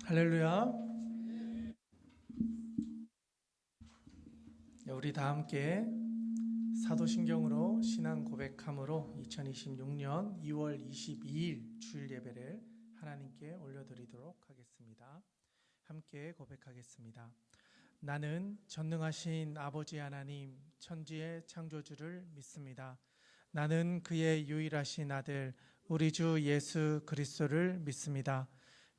할렐루야. 우리 다 함께 사도신경으로 신앙 고백함으로 2026년 2월 22일 주일 예배를 하나님께 올려드리도록 하겠습니다. 함께 고백하겠습니다. 나는 전능하신 아버지 하나님 천지의 창조주를 믿습니다. 나는 그의 유일하신 아들 우리 주 예수 그리스도를 믿습니다.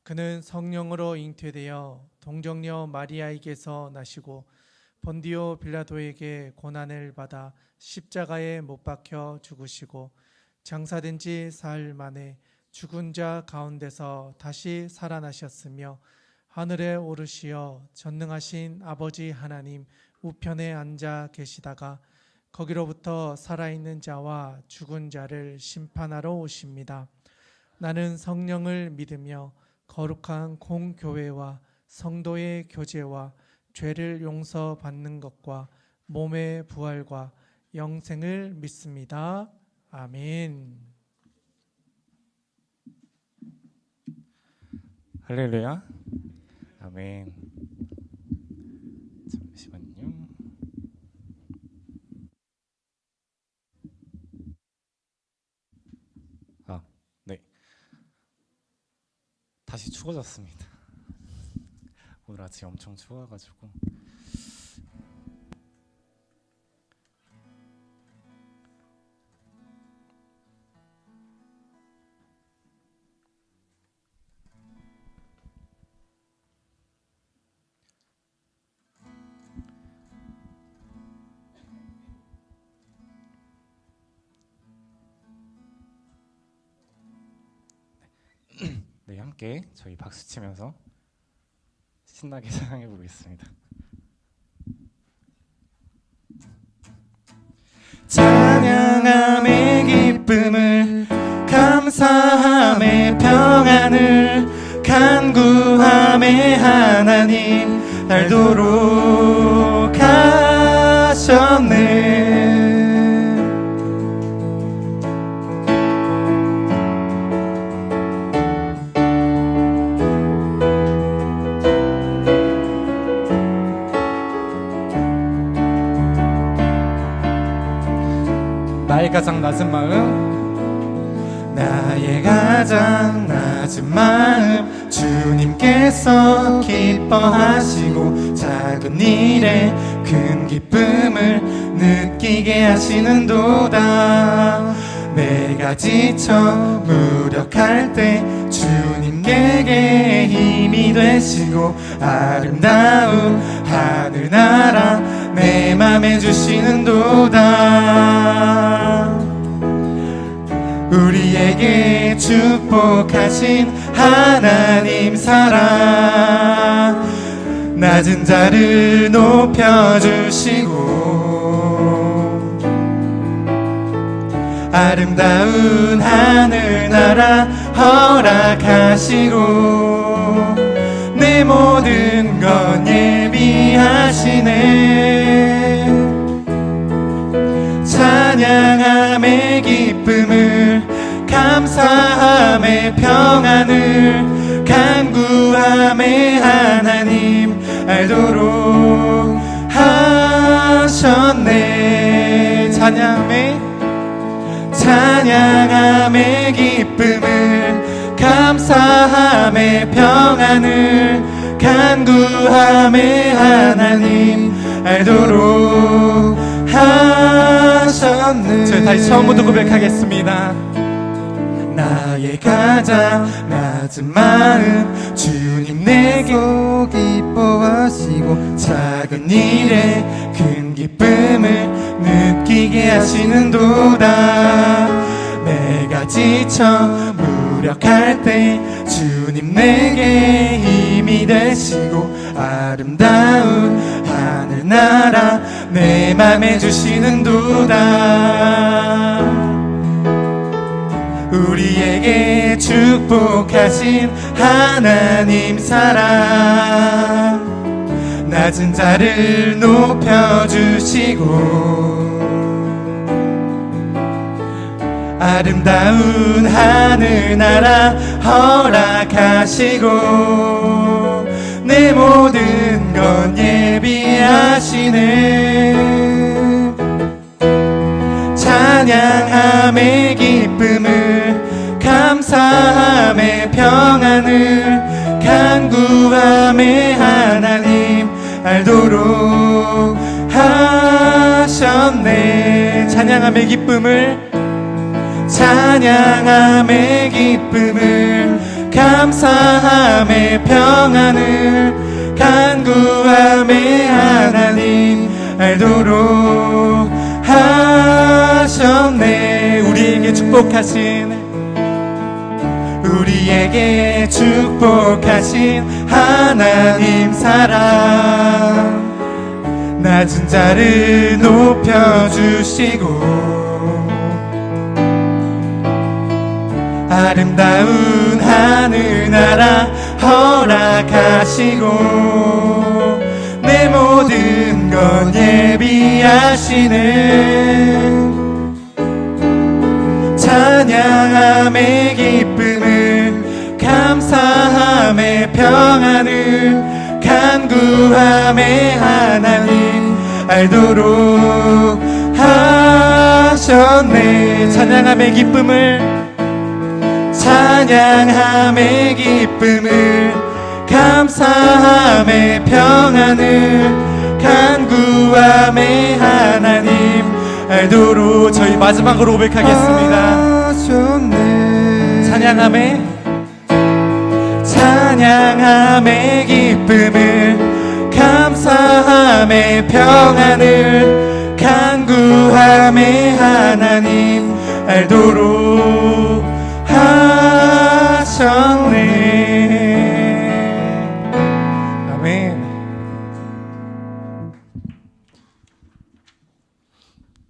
그는 성령으로 잉태되어 동정녀 마리아에게서 나시고 본디오 빌라도에게 고난을 받아 십자가에 못 박혀 죽으시고 장사된 지 사흘 만에 죽은 자 가운데서 다시 살아나셨으며 하늘에 오르시어 전능하신 아버지 하나님 우편에 앉아 계시다가 거기로부터 살아있는 자와 죽은 자를 심판하러 오십니다. 나는 성령을 믿으며 거룩한 공교회와 성도의 교제와 죄를 용서받는 것과 몸의 부활과 영생을 믿습니다. 아멘. 할렐루야. 아멘. 잠시만요. 네. 다시 추워졌습니다. 오늘 아침 엄청 추워가지고 네, 함께 저희 박수 치면서 신나게 찬양해 보겠습니다. 찬양함의 기쁨을 감사함의 평안을 간구함의 하나님 알도록 하셨네. 나의 가장 낮은 마음, 나의 가장 낮은 마음 주님께서 기뻐하시고 작은 일에 큰 기쁨을 느끼게 하시는도다. 내가 지쳐 무력할 때 주님께 힘이 되시고 아름다운 하늘나라 내 맘에 주시는도다. 우리에게 축복하신 하나님 사랑 낮은 자를 높여주시고 아름다운 하늘나라 허락하시고 내 모든 건 예비하시네. 찬양함의 기쁨을 감사함의 평안을 간구함의 하나님 알도록 하셨네. 찬양함의 기쁨을 감사함의 평안을 간구함의 하나님 알도록 하셨네. 저희 다시 처음부터 고백하겠습니다. 나의 가장 낮은 마음 주님 내게 기뻐하시고 작은 일에 큰 기쁨을 느끼게 하시는도다. 내가 지쳐 무력할 때 주님 내게 힘이 되시고 아름다운 하늘나라 내 맘에 주시는도다. 우리에게 축복하신 하나님 사랑 낮은 자를 높여주시고 아름다운 하늘나라 허락하시고 예비하시네. 찬양함의 기쁨을, 감사함의 평안을, 간구함의 하나님 알도록 하셨네. 찬양함의 기쁨을, 찬양함의 기쁨을, 감사함의 평안을, 간구함의 하나님 알도록 하셨네. 우리에게 축복하신 하나님 사랑, 낮은 자를 높여주시고 아름다운 하늘나라 허락하시고 내 모든 것 예비하시는 찬양함의 기쁨을, 감사함의 평안을, 간구함의 하나님 알도록 하셨네. 찬양함의 기쁨을, 찬양함의 기쁨을, 감사함의 평안을, 간구함의 하나님 알도록. 저희 마지막으로 고백하겠습니다. 찬양함의 기쁨을, 감사함의 평안을, 간구함의 하나님 알도록 하셨네. 아멘.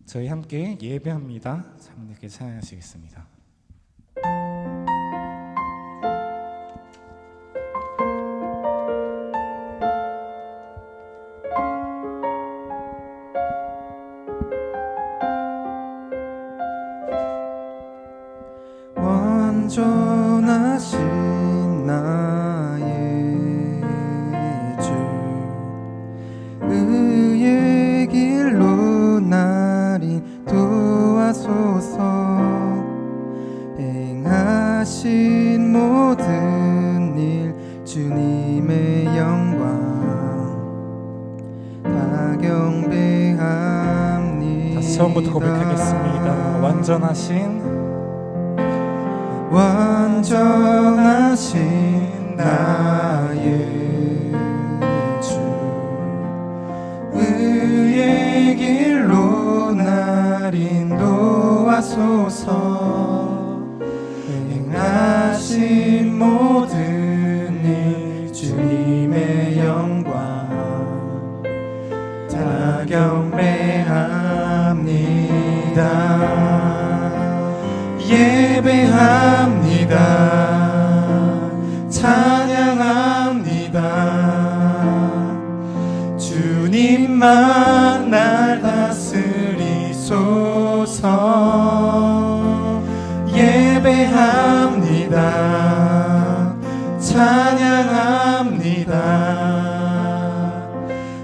저희 함께 예배합니다. 함께 찬양하시겠습니다. 완전하신 나의 주, 의의 길로 날 인도하소서. 행하신 모든 일 주님의 영광 다 경배합니다. 다시 처음부터 고백하겠습니다. 완전하신 나의 주, 의의 길로 날 인도하소서. 행하신 모든 일 주님의 영광 다 경배합니다. 예배합니다. 찬양합니다. 주님만 날 다스리소서. 예배합니다. 찬양합니다.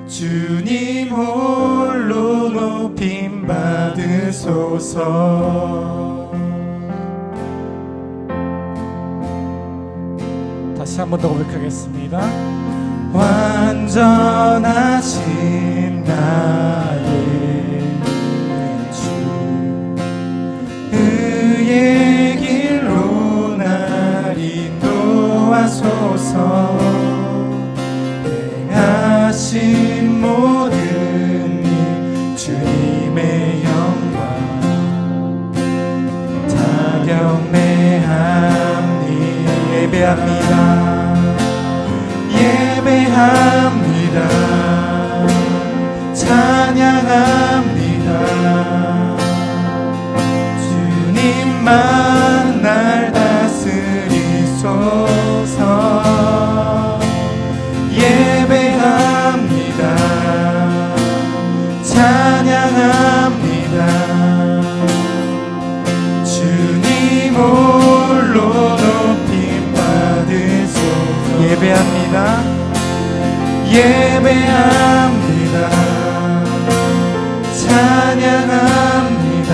주님 홀로 높임 받으소서. 다시 한 번 더 고백하겠습니다. 완전하신 나의 주, 의의 길로 날 인도하소서. 행하신 모든 일 주님의 영광 다 경배합니다. 예배합니다. 예배합니다. 찬양합니다. 주님만 날 다스리소서. 예배합니다. 찬양합니다. 주님 홀로 높임 받으소서. 예배합니다. 예배합니다. 찬양합니다.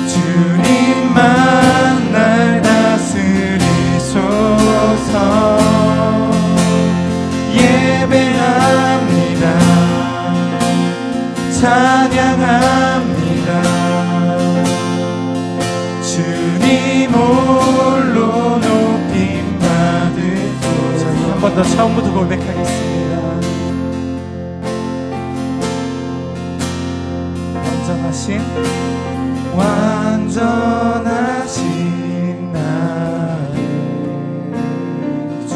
주님만 날 다스리소서. 예배합니다. 찬양합니다. 주님 홀로 높임 받으소서. 한 번 더 처음부터 고백하겠습니다. 완전하신 나의 주,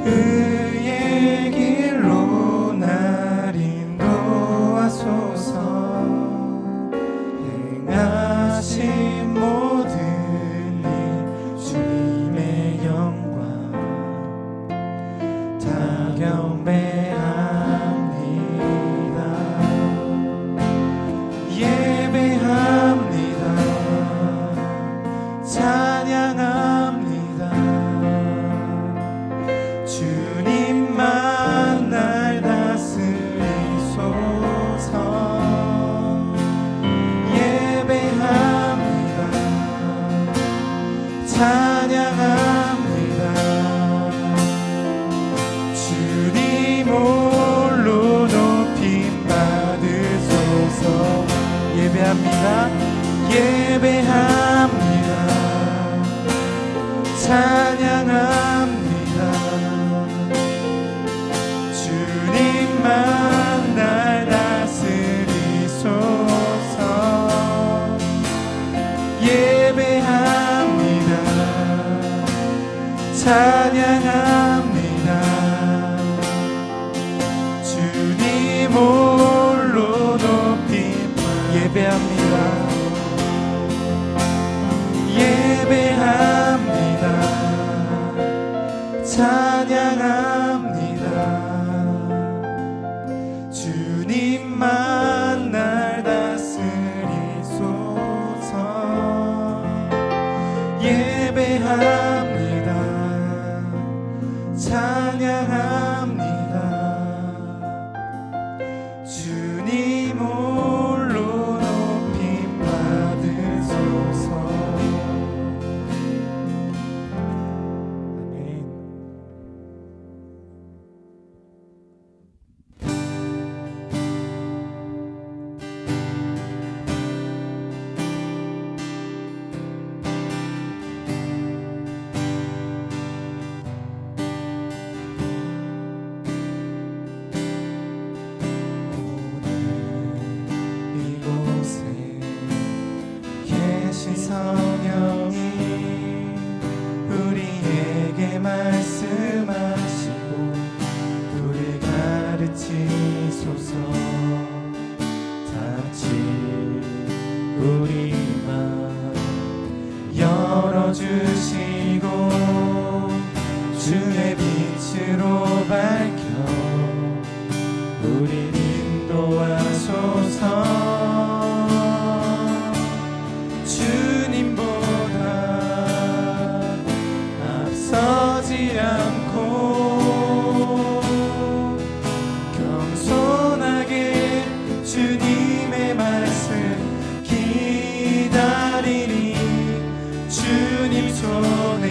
의의 길로 날 인도하소서. 행하신 모든 일 주님의 영광 다 경배합니다. 예배합니다. 찬양합니다. 주님만 날 다스리소서. 예배합니다. 찬양합니다. 주님 홀로 높임 받으소서. 예배합니다. 예배합니다. 찬양합니다. 주님만 날 다스리소서. 예배합니다. 찬양합니다. 주님 홀로 높임 예배합니다. 예배합니다. 찬양합니다. 주님만 날 다스리소서. 예배합니다. 찬양합니다. 주님 홀로 높임 받으소서. 아멘. 성령이 우리에게 말씀하시고 우리 가르치소서. 같이 우리 마음 열어주시고 주의 빛으로 밝혀 우리 인도하소서. 주님보다 앞서지 않고 겸손하게 주님의 말씀 기다리니 주님 손에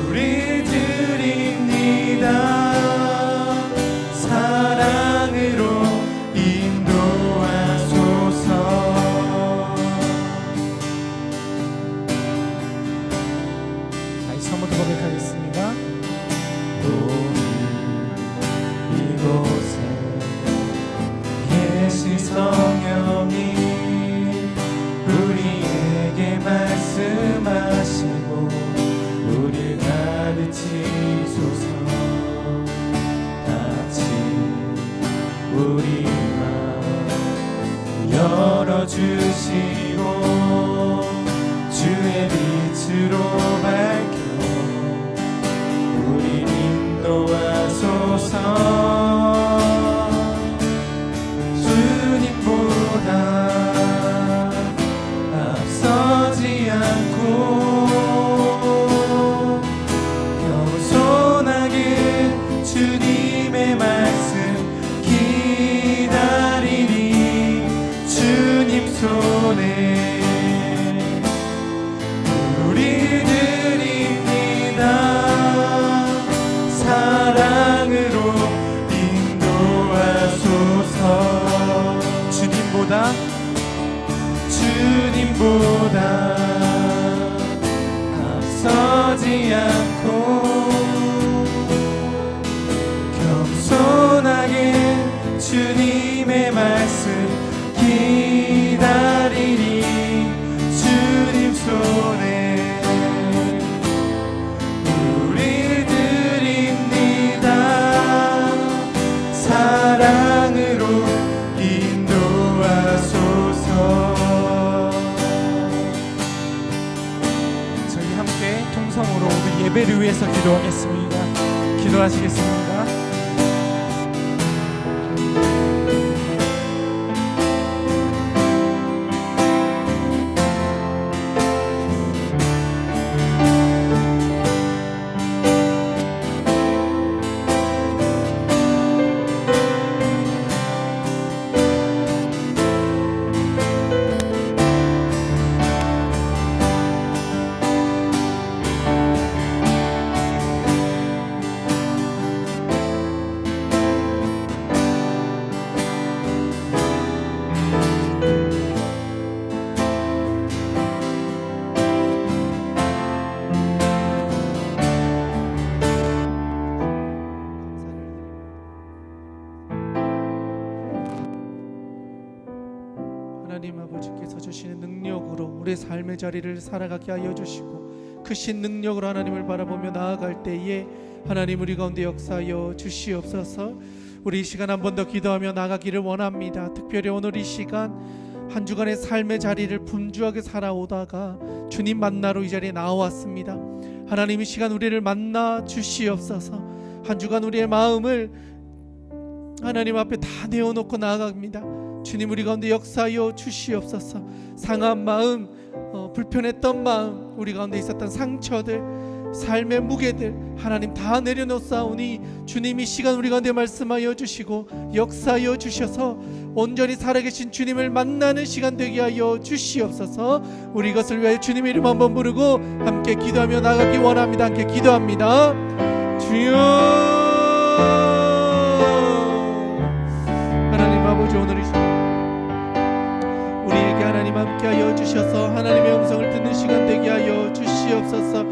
우리 드립니다. 사랑으로 고백하겠습니다. 이곳에 계신 성령이 우리에게 말씀하시고 우리를 가르치소서. 같이 우리 마음 열어주시고 주의 빛으로 밝혀 우리 인도하소서. 주님보다 앞서지 않고 겸손하게 주님의 말 주님보다 앞서지 않고 겸손하게 주님의 말씀 기다리리. 주님 손에 우리 드립니다. 사랑으로 인도하소서. 저희 함께 통성으로 우리 예배를 위해서 기도하겠습니다. 기도하시겠습니다. 하나님 아버지께서 주시는 능력으로 우리의 삶의 자리를 살아가게 하여 주시고 크신 능력으로 하나님을 바라보며 나아갈 때에 하나님 우리 가운데 역사하여 주시옵소서. 우리 이 시간 한 번 더 기도하며 나가기를 원합니다. 특별히 오늘 이 시간 한 주간의 삶의 자리를 분주하게 살아오다가 주님 만나러 이 자리에 나왔습니다. 하나님 이 시간 우리를 만나 주시옵소서. 한 주간 우리의 마음을 하나님 앞에 다 내어놓고 나아갑니다. 주님 우리 가운데 역사하여 주시옵소서. 상한 마음, 불편했던 마음, 우리 가운데 있었던 상처들, 삶의 무게들 하나님 다 내려놓사오니 주님 이 시간 우리 가운데 말씀하여 주시고 역사하여 주셔서 온전히 살아계신 주님을 만나는 시간 되게 하여 주시옵소서. 우리 이것을 위하여 주님 이름 한번 부르고 함께 기도하며 나가기 원합니다. 함께 기도합니다. 주여 하나님 아버지 오늘 이 시간 우리에게 하나님 함께하여 주셔서 하나님의 음성을 듣는 시간 되게 하여 주시옵소서.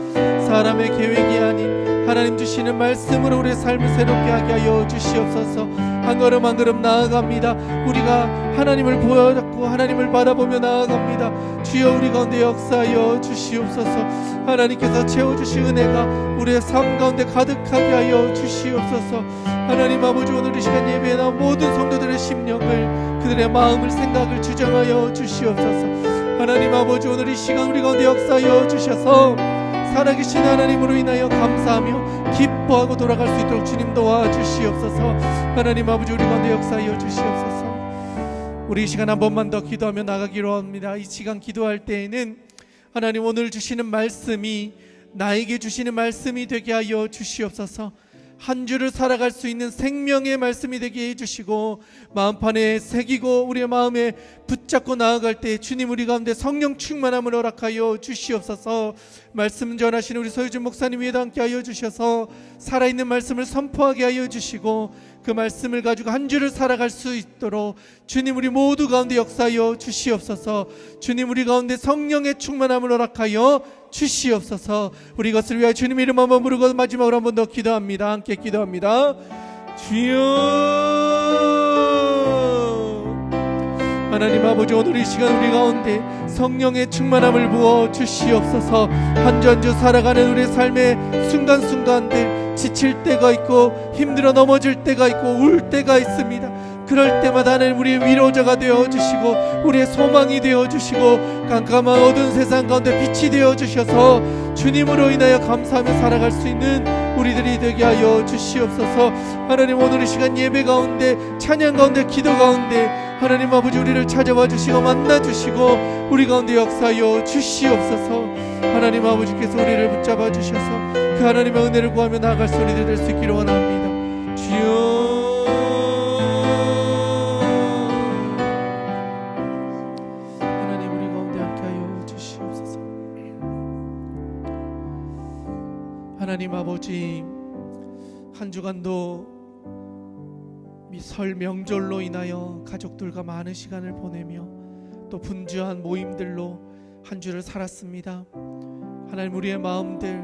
사람의 계획이 아닌 하나님 주시는 말씀으로 우리의 삶을 새롭게 하게 하여 주시옵소서. 한 걸음 한 걸음 나아갑니다. 우리가 하나님을 보여잡고 하나님을 바라보며 나아갑니다. 주여 우리 가운데 역사하여 주시옵소서. 하나님께서 채워주신 은혜가 우리의 삶 가운데 가득하게 하여 주시옵소서. 하나님 아버지 오늘 이 시간 예배에 나온 모든 성도들의 심령을 그들의 마음을 생각을 주정하여 주시옵소서. 하나님 아버지 오늘 이 시간 우리 가운데 역사하여 주셔서 살아계신 하나님으로 인하여 감사하며 기뻐하고 돌아갈 수 있도록 주님 도와주시옵소서. 하나님 아버지 우리 가운데 역사하여 주시옵소서. 우리 이 시간 한 번만 더 기도하며 나가기로 합니다. 이 시간 기도할 때에는 하나님 오늘 주시는 말씀이 나에게 주시는 말씀이 되게 하여 주시옵소서. 한 주를 살아갈 수 있는 생명의 말씀이 되게 해주시고 마음판에 새기고 우리의 마음에 붙잡고 나아갈 때 주님 우리 가운데 성령 충만함을 허락하여 주시옵소서. 말씀 전하시는 우리 서유준 목사님 위에도 함께 하여 주셔서 살아있는 말씀을 선포하게 하여 주시고 그 말씀을 가지고 한 주를 살아갈 수 있도록 주님 우리 모두 가운데 역사하여 주시옵소서. 주님 우리 가운데 성령의 충만함을 허락하여 주시옵소서. 우리 이것을 위하여 주님 이름 한번 부르고 마지막으로 한번 더 기도합니다. 함께 기도합니다. 주여 하나님 아버지 오늘 이 시간 우리 가운데 성령의 충만함을 부어 주시옵소서. 한 주 한 주 살아가는 우리의 삶의 순간순간들 지칠 때가 있고 힘들어 넘어질 때가 있고 울 때가 있습니다. 그럴 때마다 하나님 우리의 위로자가 되어주시고 우리의 소망이 되어주시고 깜깜한 어두운 세상 가운데 빛이 되어주셔서 주님으로 인하여 감사하며 살아갈 수 있는 우리들이 되게 하여 주시옵소서. 하나님 오늘 이 시간 예배 가운데 찬양 가운데 기도 가운데 하나님 아버지 우리를 찾아와 주시고 만나 주시고 우리 가운데 역사하여 주시옵소서. 하나님 아버지께서 우리를 붙잡아 주셔서 그 하나님의 은혜를 구하며 나아갈 수 우리들 될 수 있기를 원합니다. 주여 하나님 아버지 한 주간도 설 명절로 인하여 가족들과 많은 시간을 보내며 또 분주한 모임들로 한 주를 살았습니다. 하나님, 우리의 마음들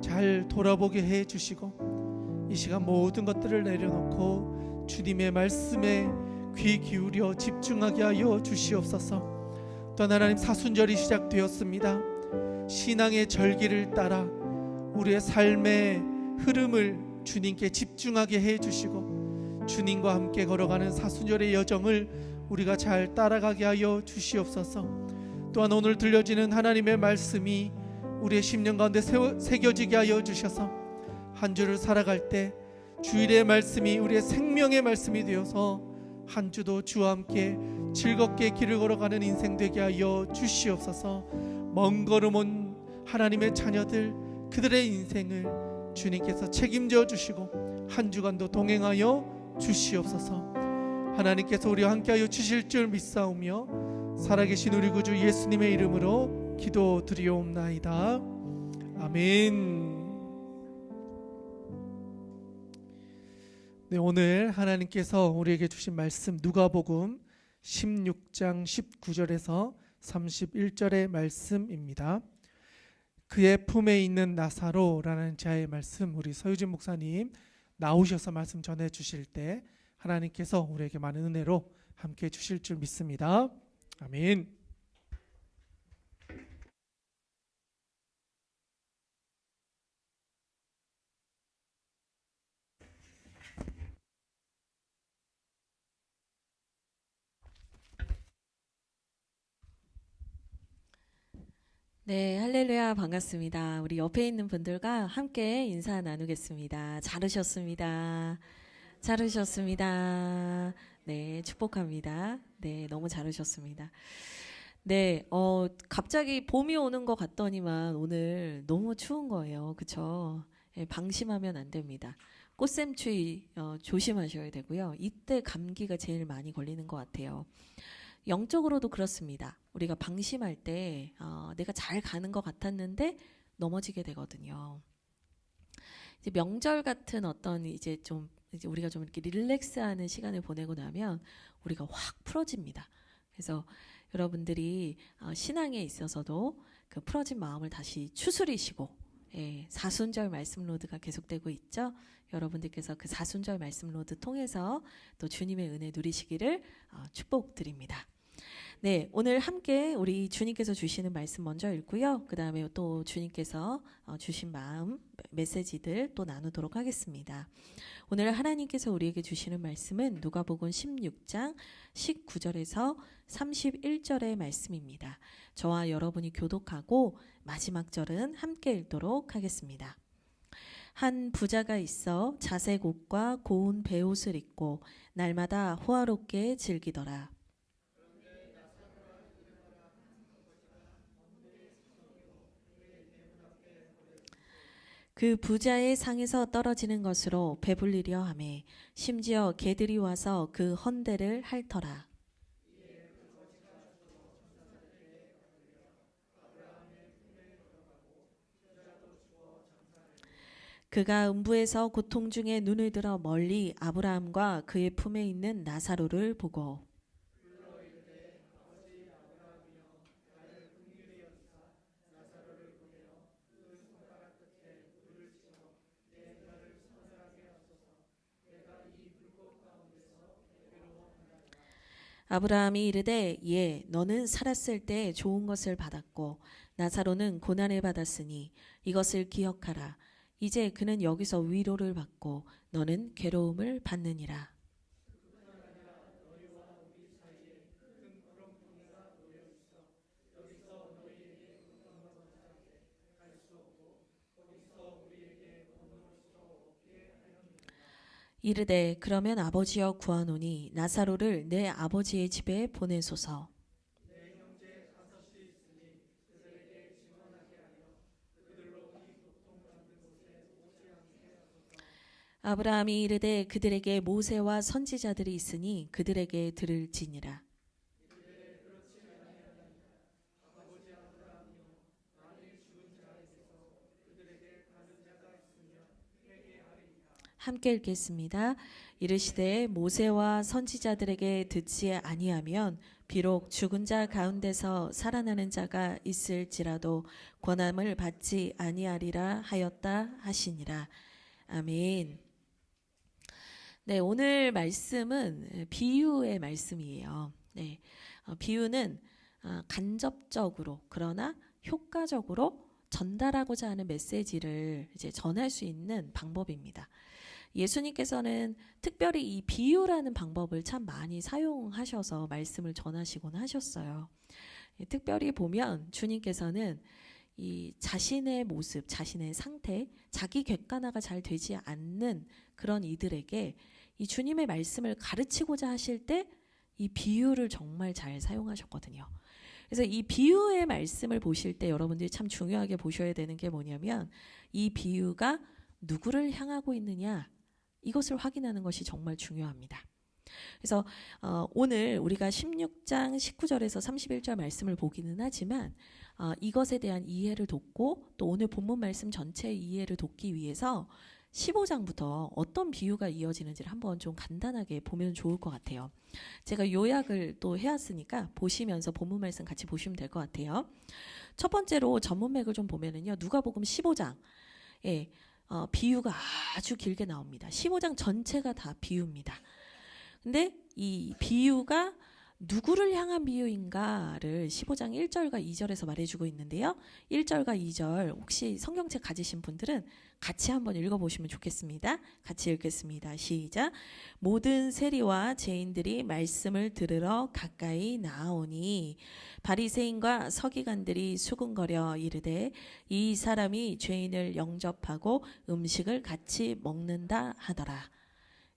잘 돌아보게 해 주시고 이 시간 모든 것들을 내려놓고 주님의 말씀에 귀 기울여 집중하게 하여 주시옵소서. 또 하나님, 사순절이 시작되었습니다. 신앙의 절기를 따라 우리의 삶의 흐름을 주님께 집중하게 해 주시고 주님과 함께 걸어가는 사순절의 여정을 우리가 잘 따라가게 하여 주시옵소서. 또한 오늘 들려지는 하나님의 말씀이 우리의 심령 가운데 새겨지게 하여 주셔서 한 주를 살아갈 때 주일의 말씀이 우리의 생명의 말씀이 되어서 한 주도 주와 함께 즐겁게 길을 걸어가는 인생 되게 하여 주시옵소서. 먼 걸음 온 하나님의 자녀들, 그들의 인생을 주님께서 책임져 주시고 한 주간도 동행하여 주시옵소서. 하나님께서 우리와 함께하여 주실 줄 믿사오며 살아계신 우리 구주 예수님의 이름으로 기도드리옵나이다. 아멘. 네, 오늘 하나님께서 우리에게 주신 말씀 누가복음 16장 19절에서 31절의 말씀입니다. 그의 품에 있는 나사로라는 자의 말씀, 우리 서유진 목사님 나오셔서 말씀 전해 주실 때 하나님께서 우리에게 많은 은혜로 함께 주실 줄 믿습니다. 아멘. 네, 할렐루야, 반갑습니다. 우리 옆에 있는 분들과 함께 인사 나누겠습니다. 잘 오셨습니다. 잘 오셨습니다. 네, 축복합니다. 네, 너무 잘 오셨습니다. 네, 갑자기 봄이 오는 것 같더니만 오늘 너무 추운 거예요. 그쵸? 예, 방심하면 안 됩니다. 꽃샘추위 조심하셔야 되고요. 이때 감기가 제일 많이 걸리는 것 같아요. 영적으로도 그렇습니다. 우리가 방심할 때 내가 잘 가는 것 같았는데 넘어지게 되거든요. 이제 명절 같은 어떤 이제 우리가 좀 이렇게 릴렉스하는 시간을 보내고 나면 우리가 확 풀어집니다. 그래서 여러분들이 신앙에 있어서도 그 풀어진 마음을 다시 추스리시고, 예, 사순절 말씀 로드가 계속되고 있죠. 여러분들께서 그 사순절 말씀 로드 통해서 또 주님의 은혜 누리시기를 축복드립니다. 네, 오늘 함께 우리 주님께서 주시는 말씀 먼저 읽고요. 그 다음에 또 주님께서 주신 마음, 메시지들 또 나누도록 하겠습니다. 오늘 하나님께서 우리에게 주시는 말씀은 누가복음 16장 19절에서 31절의 말씀입니다. 저와 여러분이 교독하고 마지막 절은 함께 읽도록 하겠습니다. 한 부자가 있어 자색 옷과 고운 베옷을 입고 날마다 호화롭게 즐기더라. 그 부자의 상에서 떨어지는 것으로 배불리려 하매 심지어 개들이 와서 그 헌대를 핥더라. 그가 음부에서 고통 중에 눈을 들어 멀리 아브라함과 그의 품에 있는 나사로를 보고 아브라함이 이르되 예 너는 살았을 때 좋은 것을 받았고 나사로는 고난을 받았으니 이것을 기억하라. 이제 그는 여기서 위로를 받고 너는 괴로움을 받느니라. 이르되 그러면 아버지여 구하노니 나사로를 내 아버지의 집에 보내소서. 아브라함이 이르되 그들에게 모세와 선지자들이 있으니 그들에게 들을지니라. 함께 읽겠습니다. 이르시되 모세와 선지자들에게 듣지 아니하면 비록 죽은 자 가운데서 살아나는 자가 있을지라도 권함을 받지 아니하리라 하였다 하시니라. 아멘. 네, 오늘 말씀은 비유의 말씀이에요. 네, 비유는 간접적으로 그러나 효과적으로 전달하고자 하는 메시지를 이제 전할 수 있는 방법입니다. 예수님께서는 특별히 이 비유라는 방법을 참 많이 사용하셔서 말씀을 전하시곤 하셨어요. 특별히 보면 주님께서는 이 자신의 모습, 자신의 상태, 자기 객관화가 잘 되지 않는 그런 이들에게 이 주님의 말씀을 가르치고자 하실 때 이 비유를 정말 잘 사용하셨거든요. 그래서 이 비유의 말씀을 보실 때 여러분들이 참 중요하게 보셔야 되는 게 뭐냐면 이 비유가 누구를 향하고 있느냐 이것을 확인하는 것이 정말 중요합니다. 그래서 오늘 우리가 16장 19절에서 31절 말씀을 보기는 하지만 이것에 대한 이해를 돕고 또 오늘 본문 말씀 전체의 이해를 돕기 위해서 15장부터 어떤 비유가 이어지는지를 한번 좀 간단하게 보면 좋을 것 같아요. 제가 요약을 또 해왔으니까 보시면서 본문 말씀 같이 보시면 될 것 같아요. 첫 번째로 전문맥을 좀 보면은요. 누가복음 15장에 비유가 아주 길게 나옵니다. 15장 전체가 다 비유입니다. 근데 이 비유가 누구를 향한 비유인가를 15장 1절과 2절에서 말해주고 있는데요. 1절과 2절 혹시 성경책 가지신 분들은 같이 한번 읽어보시면 좋겠습니다. 같이 읽겠습니다. 시작. 모든 세리와 죄인들이 말씀을 들으러 가까이 나오니 바리새인과 서기관들이 수군거려 이르되 이 사람이 죄인을 영접하고 음식을 같이 먹는다 하더라.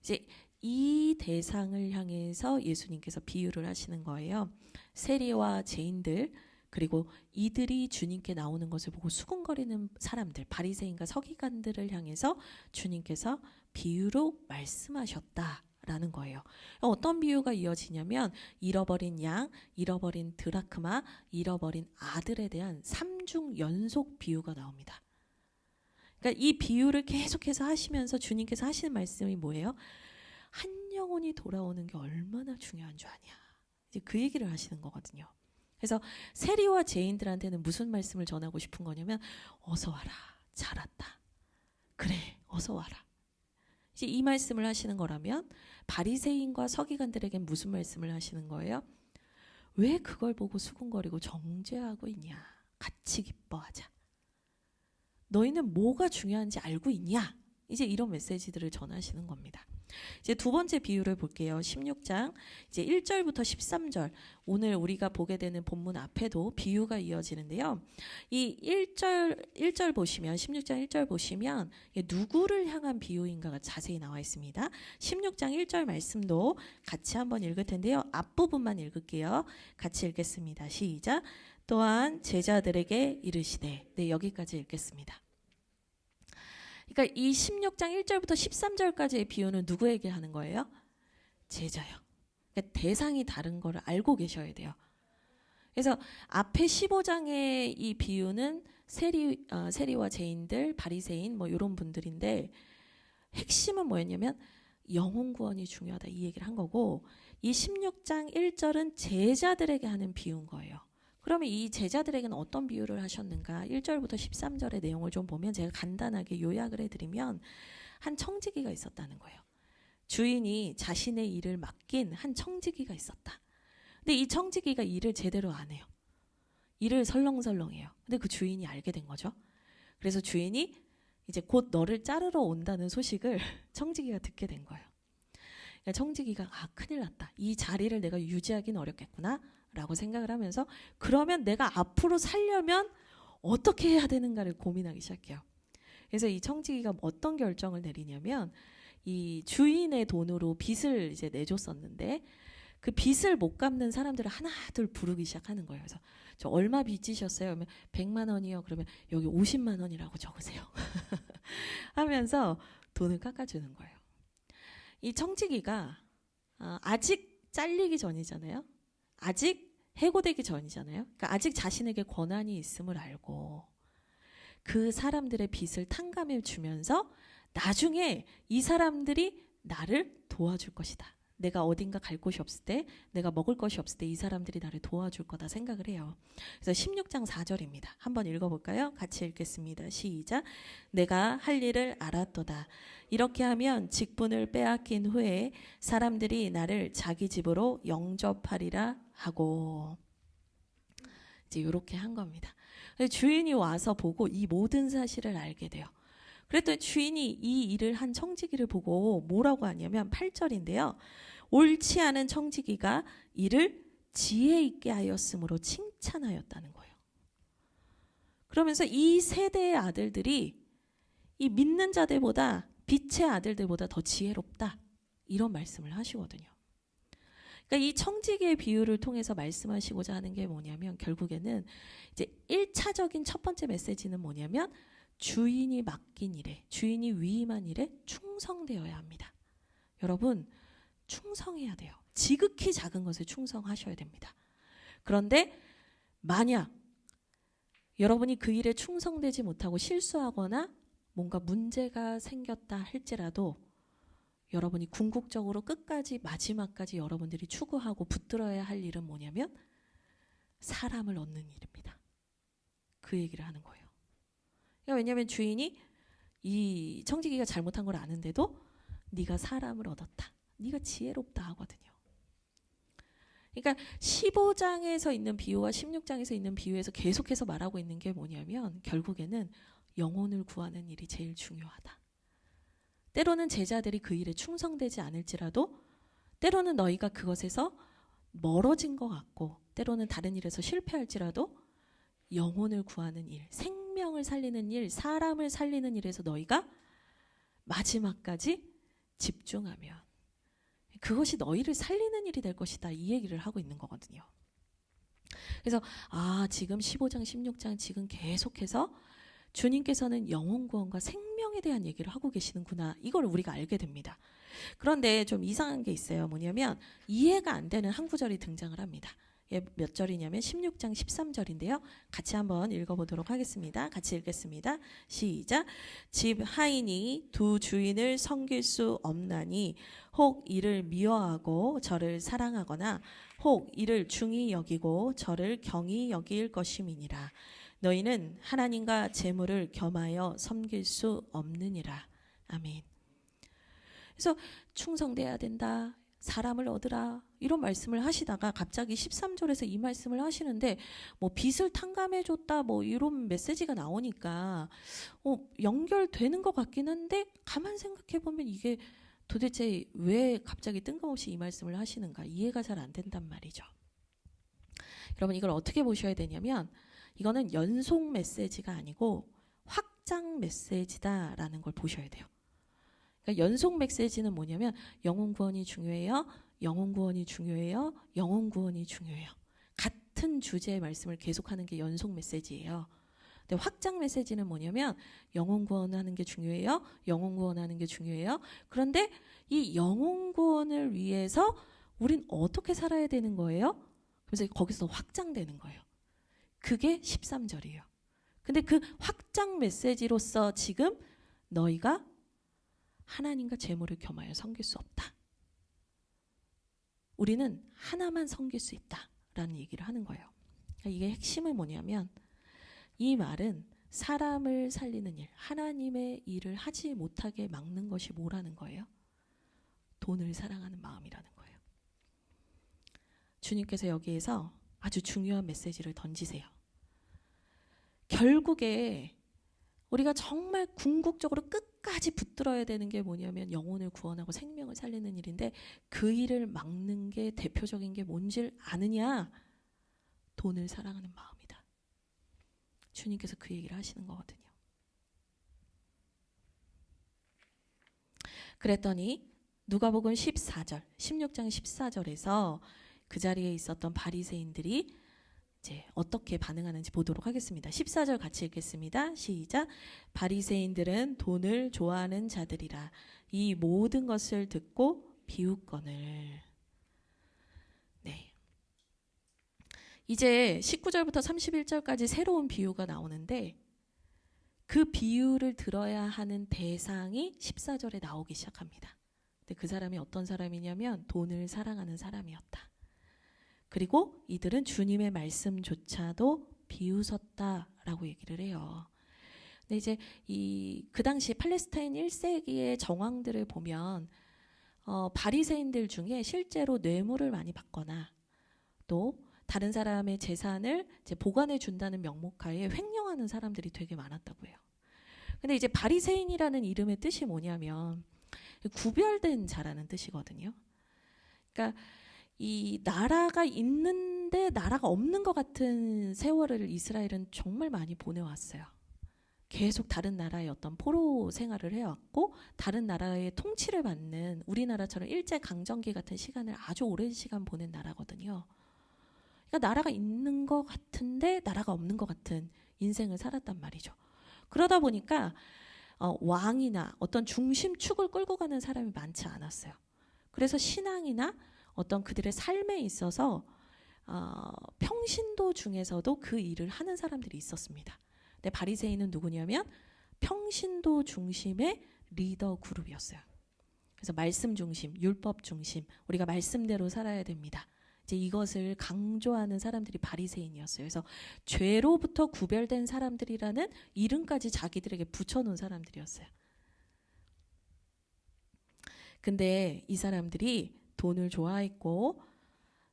이제 이 대상을 향해서 예수님께서 비유를 하시는 거예요. 세리와 죄인들 그리고 이들이 주님께 나오는 것을 보고 수군거리는 사람들, 바리새인과 서기관들을 향해서 주님께서 비유로 말씀하셨다라는 거예요. 어떤 비유가 이어지냐면 잃어버린 양, 잃어버린 드라크마, 잃어버린 아들에 대한 3중 연속 비유가 나옵니다. 그러니까 이 비유를 계속해서 하시면서 주님께서 하시는 말씀이 뭐예요? 한 영혼이 돌아오는 게 얼마나 중요한 줄 아냐. 이제 그 얘기를 하시는 거거든요. 그래서 세리와 죄인들한테는 무슨 말씀을 전하고 싶은 거냐면 어서 와라. 잘 왔다. 그래. 어서 와라. 이제 이 말씀을 하시는 거라면 바리새인과 서기관들에겐 무슨 말씀을 하시는 거예요? 왜 그걸 보고 수군거리고 정죄하고 있냐. 같이 기뻐하자. 너희는 뭐가 중요한지 알고 있냐. 이제 이런 메시지들을 전하시는 겁니다. 이제 두 번째 비유를 볼게요. 16장 이제 1절부터 13절 오늘 우리가 보게 되는 본문 앞에도 비유가 이어지는데요. 이 1절 보시면 16장 1절 보시면 누구를 향한 비유인가가 자세히 나와 있습니다. 16장 1절 말씀도 같이 한번 읽을 텐데요. 앞부분만 읽을게요. 같이 읽겠습니다. 시작. 또한 제자들에게 이르시되 네 여기까지 읽겠습니다. 그러니까 이 16장 1절부터 13절까지의 비유는 누구에게 하는 거예요? 제자요. 그러니까 대상이 다른 거를 알고 계셔야 돼요. 그래서 앞에 15장의 이 비유는 세리와 죄인들, 바리새인 뭐 이런 분들인데 핵심은 뭐였냐면 영혼 구원이 중요하다 이 얘기를 한 거고 이 16장 1절은 제자들에게 하는 비유인 거예요. 그러면 이 제자들에게는 어떤 비유를 하셨는가? 1절부터 13절의 내용을 좀 보면 제가 간단하게 요약을 해드리면 한 청지기가 있었다는 거예요. 주인이 자신의 일을 맡긴 한 청지기가 있었다. 근데 이 청지기가 일을 제대로 안 해요. 일을 설렁설렁해요. 근데 그 주인이 알게 된 거죠. 그래서 주인이 이제 곧 너를 자르러 온다는 소식을 청지기가 듣게 된 거예요. 그러니까 청지기가 큰일 났다. 이 자리를 내가 유지하기는 어렵겠구나. 라고 생각을 하면서 그러면 내가 앞으로 살려면 어떻게 해야 되는가를 고민하기 시작해요. 그래서 이 청지기가 어떤 결정을 내리냐면 이 주인의 돈으로 빚을 이제 내줬었는데 그 빚을 못 갚는 사람들을 하나둘 부르기 시작하는 거예요. 그래서 저 얼마 빚지셨어요? 그러면 100만 원이요. 그러면 여기 50만 원이라고 적으세요. 하면서 돈을 깎아주는 거예요. 이 청지기가 아직 잘리기 전이잖아요. 아직 해고되기 전이잖아요. 그러니까 아직 자신에게 권한이 있음을 알고 그 사람들의 빚을 탕감해 주면서 나중에 이 사람들이 나를 도와줄 것이다. 내가 어딘가 갈 곳이 없을 때, 내가 먹을 것이 없을 때 이 사람들이 나를 도와줄 거다 생각을 해요. 그래서 16장 4절입니다. 한번 읽어볼까요? 같이 읽겠습니다. 시작. 내가 할 일을 알았도다. 이렇게 하면 직분을 빼앗긴 후에 사람들이 나를 자기 집으로 영접하리라 하고. 이제 이렇게 한 겁니다. 주인이 와서 보고 이 모든 사실을 알게 돼요. 그랬더니 주인이 이 일을 한 청지기를 보고 뭐라고 하냐면 8절인데요. 옳지 않은 청지기가 이를 지혜 있게 하였으므로 칭찬하였다는 거예요. 그러면서 이 세대의 아들들이 이 믿는 자들보다 빛의 아들들보다 더 지혜롭다. 이런 말씀을 하시거든요. 그러니까 이 청지기의 비유를 통해서 말씀하시고자 하는 게 뭐냐면 결국에는 이제 1차적인 첫 번째 메시지는 뭐냐면 주인이 맡긴 일에, 주인이 위임한 일에 충성되어야 합니다. 여러분, 충성해야 돼요. 지극히 작은 것에 충성하셔야 됩니다. 그런데 만약 여러분이 그 일에 충성되지 못하고 실수하거나 뭔가 문제가 생겼다 할지라도 여러분이 궁극적으로 끝까지 마지막까지 여러분들이 추구하고 붙들어야 할 일은 뭐냐면 사람을 얻는 일입니다. 그 얘기를 하는 거예요. 왜냐하면 주인이 이 청지기가 잘못한 걸 아는데도 네가 사람을 얻었다. 네가 지혜롭다 하거든요. 그러니까 15장에서 있는 비유와 16장에서 있는 비유에서 계속해서 말하고 있는 게 뭐냐면 결국에는 영혼을 구하는 일이 제일 중요하다. 때로는 제자들이 그 일에 충성되지 않을지라도 때로는 너희가 그것에서 멀어진 것 같고 때로는 다른 일에서 실패할지라도 영혼을 구하는 일, 생명을 살리는 일, 사람을 살리는 일에서 너희가 마지막까지 집중하면 그것이 너희를 살리는 일이 될 것이다. 이 얘기를 하고 있는 거거든요. 그래서 지금 15장, 16장 지금 계속해서 주님께서는 영혼 구원과 생명에 대한 얘기를 하고 계시는구나. 이걸 우리가 알게 됩니다. 그런데 좀 이상한 게 있어요. 뭐냐면 이해가 안 되는 한 구절이 등장을 합니다. 몇 절이냐면 16장 13절인데요. 같이 한번 읽어보도록 하겠습니다. 같이 읽겠습니다. 시작. 집 하인이 두 주인을 섬길 수 없나니 혹 이를 미워하고 저를 사랑하거나 혹 이를 중히 여기고 저를 경히 여길 것임이니라. 너희는 하나님과 재물을 겸하여 섬길 수 없느니라. 아멘. 그래서 충성돼야 된다. 사람을 얻으라 이런 말씀을 하시다가 갑자기 13절에서 이 말씀을 하시는데 뭐 빚을 탕감해줬다 뭐 이런 메시지가 나오니까 연결되는 것 같긴 한데 가만 생각해보면 이게 도대체 왜 갑자기 뜬금없이 이 말씀을 하시는가 이해가 잘 안 된단 말이죠. 여러분 이걸 어떻게 보셔야 되냐면 이거는 연속 메시지가 아니고 확장 메시지다라는 걸 보셔야 돼요. 그러니까 연속 메시지는 뭐냐면 영혼 구원이 중요해요. 영혼 구원이 중요해요. 영혼 구원이 중요해요. 같은 주제의 말씀을 계속하는 게 연속 메시지예요. 근데 확장 메시지는 뭐냐면 영혼 구원하는 게 중요해요. 영혼 구원하는 게 중요해요. 그런데 이 영혼 구원을 위해서 우린 어떻게 살아야 되는 거예요? 그래서 거기서 확장되는 거예요. 그게 13절이에요. 근데 그 확장 메시지로서 지금 너희가 하나님과 재물을 겸하여 섬길 수 없다. 우리는 하나만 섬길 수 있다라는 얘기를 하는 거예요. 그러니까 이게 핵심은 뭐냐면 이 말은 사람을 살리는 일, 하나님의 일을 하지 못하게 막는 것이 뭐라는 거예요? 돈을 사랑하는 마음이라는 거예요. 주님께서 여기에서 아주 중요한 메시지를 던지세요. 결국에 우리가 정말 궁극적으로 끝까지 붙들어야 되는 게 뭐냐면 영혼을 구원하고 생명을 살리는 일인데 그 일을 막는 게 대표적인 게 뭔지 아느냐? 돈을 사랑하는 마음이다. 주님께서 그 얘기를 하시는 거거든요. 그랬더니 누가복음 14절, 16장 14절에서 그 자리에 있었던 바리새인들이 이제 어떻게 반응하는지 보도록 하겠습니다. 14절 같이 읽겠습니다. 시작. 바리새인들은 돈을 좋아하는 자들이라 이 모든 것을 듣고 비웃거늘. 네. 이제 19절부터 31절까지 새로운 비유가 나오는데 그 비유를 들어야 하는 대상이 14절에 나오기 시작합니다. 근데 그 사람이 어떤 사람이냐면 돈을 사랑하는 사람이었다. 그리고 이들은 주님의 말씀조차도 비웃었다라고 얘기를 해요. 근데 이제 그 당시 팔레스타인 1세기의 정황들을 보면 바리새인들 중에 실제로 뇌물을 많이 받거나 또 다른 사람의 재산을 이제 보관해 준다는 명목하에 횡령하는 사람들이 되게 많았다고 해요. 근데 이제 바리새인이라는 이름의 뜻이 뭐냐면 구별된 자라는 뜻이거든요. 그러니까 이 나라가 있는데 나라가 없는 것 같은 세월을 이스라엘은 정말 많이 보내왔어요. 계속 다른 나라의 어떤 포로 생활을 해왔고 다른 나라의 통치를 받는 우리나라처럼 일제강점기 같은 시간을 아주 오랜 시간 보낸 나라거든요. 그러니까 나라가 있는 것 같은데 나라가 없는 것 같은 인생을 살았단 말이죠. 그러다 보니까 왕이나 어떤 중심축을 끌고 가는 사람이 많지 않았어요. 그래서 신앙이나 어떤 그들의 삶에 있어서 평신도 중에서도 그 일을 하는 사람들이 있었습니다. 근데 바리새인은 누구냐면 평신도 중심의 리더 그룹이었어요. 그래서 말씀 중심, 율법 중심, 우리가 말씀대로 살아야 됩니다. 이제 이것을 강조하는 사람들이 바리새인이었어요. 그래서 죄로부터 구별된 사람들이라는 이름까지 자기들에게 붙여놓은 사람들이었어요. 근데 이 사람들이 돈을 좋아했고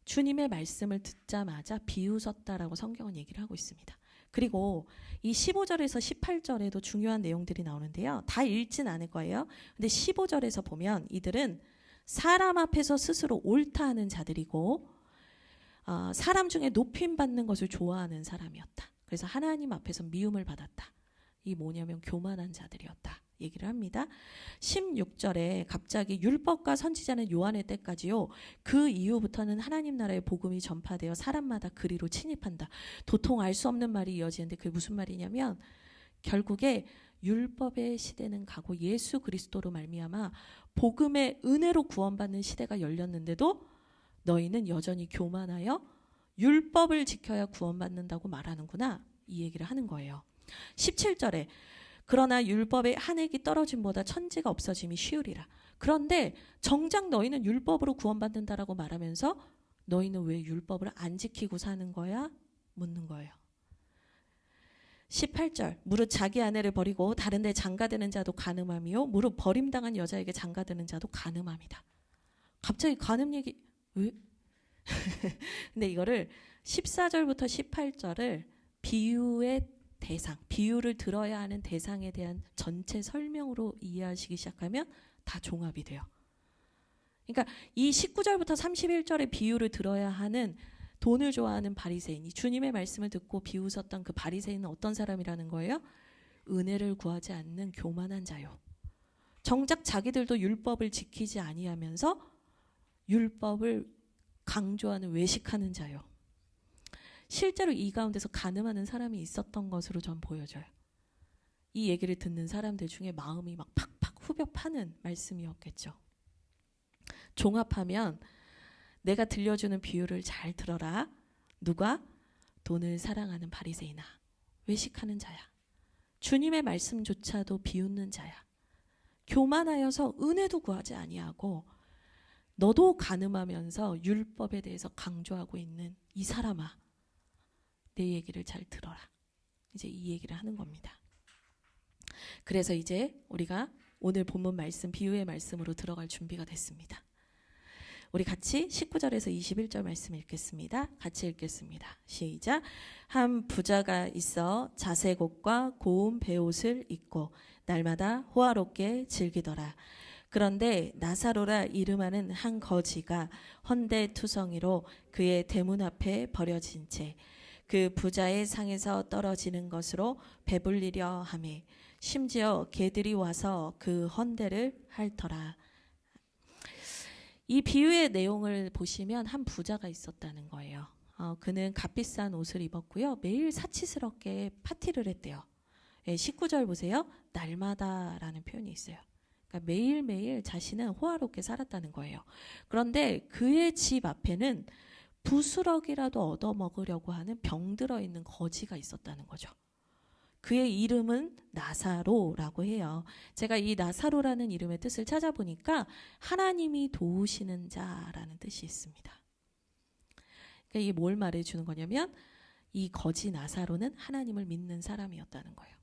주님의 말씀을 듣자마자 비웃었다라고 성경은 얘기를 하고 있습니다. 그리고 이 15절에서 18절에도 중요한 내용들이 나오는데요. 다 읽진 않을 거예요. 근데 15절에서 보면 이들은 사람 앞에서 스스로 옳다 하는 자들이고 사람 중에 높임받는 것을 좋아하는 사람이었다. 그래서 하나님 앞에서 미움을 받았다. 이 뭐냐면 교만한 자들이었다. 얘기를 합니다. 16절에 갑자기 율법과 선지자는 요한의 때까지요. 그 이후부터는 하나님 나라의 복음이 전파되어 사람마다 그리로 침입한다. 도통 알 수 없는 말이 이어지는데 그게 무슨 말이냐면 결국에 율법의 시대는 가고 예수 그리스도로 말미암아 복음의 은혜로 구원받는 시대가 열렸는데도 너희는 여전히 교만하여 율법을 지켜야 구원받는다고 말하는구나. 이 얘기를 하는 거예요. 17절에 그러나 율법의 한 획이 떨어짐보다 천지가 없어짐이 쉬우리라. 그런데 정작 너희는 율법으로 구원받는다라고 말하면서 너희는 왜 율법을 안 지키고 사는 거야? 묻는 거예요. 18절 무릇 자기 아내를 버리고 다른 데 장가드는 자도 간음함이요 무릇 버림당한 여자에게 장가드는 자도 간음함이다. 갑자기 간음 얘기 왜? 근데 이거를 14절부터 18절을 비유의 대상, 비유를 들어야 하는 대상에 대한 전체 설명으로 이해하시기 시작하면 다 종합이 돼요. 그러니까 이 19절부터 31절의 비유를 들어야 하는 돈을 좋아하는 바리새인이 주님의 말씀을 듣고 비웃었던 그 바리새인은 어떤 사람이라는 거예요? 은혜를 구하지 않는 교만한 자요. 정작 자기들도 율법을 지키지 아니하면서 율법을 강조하는 외식하는 자요. 실제로 이 가운데서 간음하는 사람이 있었던 것으로 전 보여져요. 이 얘기를 듣는 사람들 중에 마음이 막 팍팍 후벼 파는 말씀이었겠죠. 종합하면 내가 들려주는 비유를 잘 들어라. 누가? 돈을 사랑하는 바리새인아. 외식하는 자야. 주님의 말씀조차도 비웃는 자야. 교만하여서 은혜도 구하지 아니하고 너도 간음하면서 율법에 대해서 강조하고 있는 이 사람아. 내 얘기를 잘 들어라. 이제 이 얘기를 하는 겁니다. 그래서 이제 우리가 오늘 본문 말씀, 비유의 말씀으로 들어갈 준비가 됐습니다. 우리 같이 19절에서 21절 말씀 읽겠습니다. 같이 읽겠습니다. 시작. 한 부자가 있어 자색 옷과 고운 베옷을 입고 날마다 호화롭게 즐기더라. 그런데 나사로라 이름하는 한 거지가 헌데투성이로 그의 대문 앞에 버려진 채 그 부자의 상에서 떨어지는 것으로 배불리려 하매 심지어 개들이 와서 그 헌데를 핥더라. 이 비유의 내용을 보시면 한 부자가 있었다는 거예요. 그는 값비싼 옷을 입었고요. 매일 사치스럽게 파티를 했대요. 19절 보세요. 날마다라는 표현이 있어요. 그러니까 매일매일 자신은 호화롭게 살았다는 거예요. 그런데 그의 집 앞에는 부스럭이라도 얻어먹으려고 하는 병들어 있는 거지가 있었다는 거죠. 그의 이름은 나사로라고 해요. 제가 이 나사로라는 이름의 뜻을 찾아보니까 하나님이 도우시는 자라는 뜻이 있습니다. 그러니까 이게 뭘 말해주는 거냐면 이 거지 나사로는 하나님을 믿는 사람이었다는 거예요.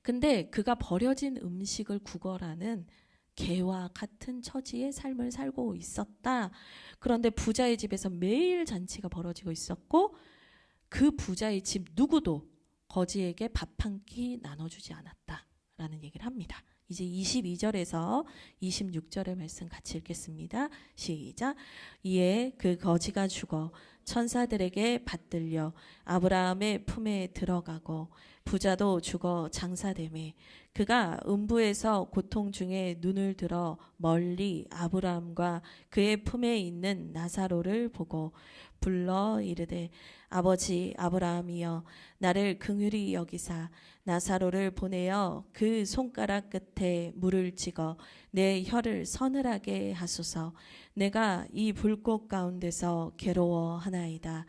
근데 그가 버려진 음식을 구걸하는 개와 같은 처지의 삶을 살고 있었다. 그런데 부자의 집에서 매일 잔치가 벌어지고 있었고 그 부자의 집 누구도 거지에게 밥 한 끼 나눠주지 않았다라는 얘기를 합니다. 이제 22절에서 26절의 말씀 같이 읽겠습니다. 시작. 이에 그 거지가 죽어 천사들에게 받들려 아브라함의 품에 들어가고 부자도 죽어 장사되매 그가 음부에서 고통 중에 눈을 들어 멀리 아브라함과 그의 품에 있는 나사로를 보고 불러 이르되 아버지 아브라함이여 나를 긍휼히 여기사 나사로를 보내어 그 손가락 끝에 물을 찍어 내 혀를 서늘하게 하소서. 내가 이 불꽃 가운데서 괴로워하나이다.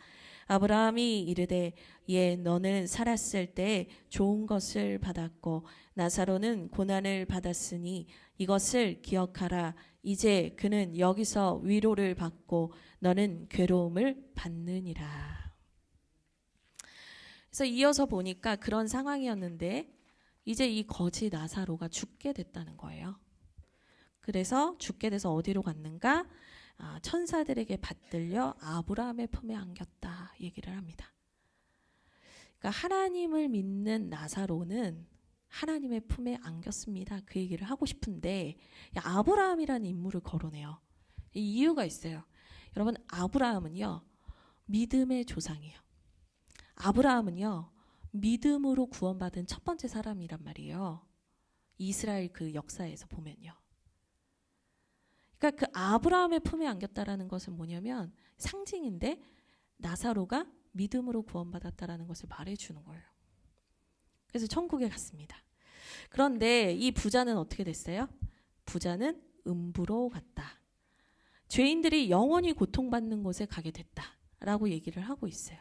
아브라함이 이르되 예 너는 살았을 때 좋은 것을 받았고 나사로는 고난을 받았으니 이것을 기억하라. 이제 그는 여기서 위로를 받고 너는 괴로움을 받느니라. 그래서 이어서 보니까 그런 상황이었는데 이제 이 거지 나사로가 죽게 됐다는 거예요. 그래서 죽게 돼서 어디로 갔는가? 천사들에게 받들려 아브라함의 품에 안겼다 얘기를 합니다. 그러니까 하나님을 믿는 나사로는 하나님의 품에 안겼습니다. 그 얘기를 하고 싶은데 아브라함이라는 인물을 거론해요. 이유가 있어요. 여러분 아브라함은요 믿음의 조상이에요. 아브라함은요 믿음으로 구원받은 첫 번째 사람이란 말이에요. 이스라엘 그 역사에서 보면요. 그러니까 그 아브라함의 품에 안겼다라는 것은 뭐냐면 상징인데 나사로가 믿음으로 구원받았다라는 것을 말해주는 거예요. 그래서 천국에 갔습니다. 그런데 이 부자는 어떻게 됐어요? 부자는 음부로 갔다. 죄인들이 영원히 고통받는 곳에 가게 됐다라고 얘기를 하고 있어요.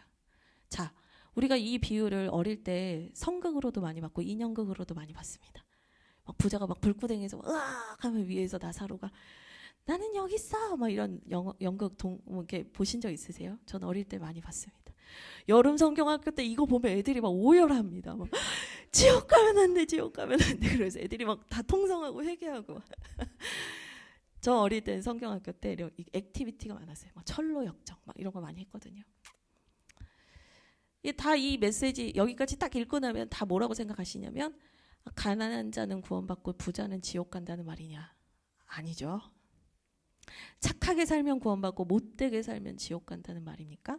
자, 우리가 이 비유를 어릴 때 성극으로도 많이 봤고 인형극으로도 많이 봤습니다. 막 부자가 막 불구덩이에서 으악 하면 위에서 나사로가 나는 여기 있어 막 이런 연극 이렇게 보신 적 있으세요? 전 어릴 때 많이 봤습니다. 여름 성경학교 때 이거 보면 애들이 막 오열합니다. 막 지옥 가면 안 돼, 지옥 가면 안 돼. 그래서 애들이 막 다 통성하고 회개하고. 저 어릴 때 성경학교 때 이런 액티비티가 많았어요. 막 철로 역정 막 이런 거 많이 했거든요. 다 이 메시지 여기까지 딱 읽고 나면 다 뭐라고 생각하시냐면 가난한 자는 구원받고 부자는 지옥 간다는 말이냐? 아니죠. 착하게 살면 구원받고 못되게 살면 지옥 간다는 말입니까?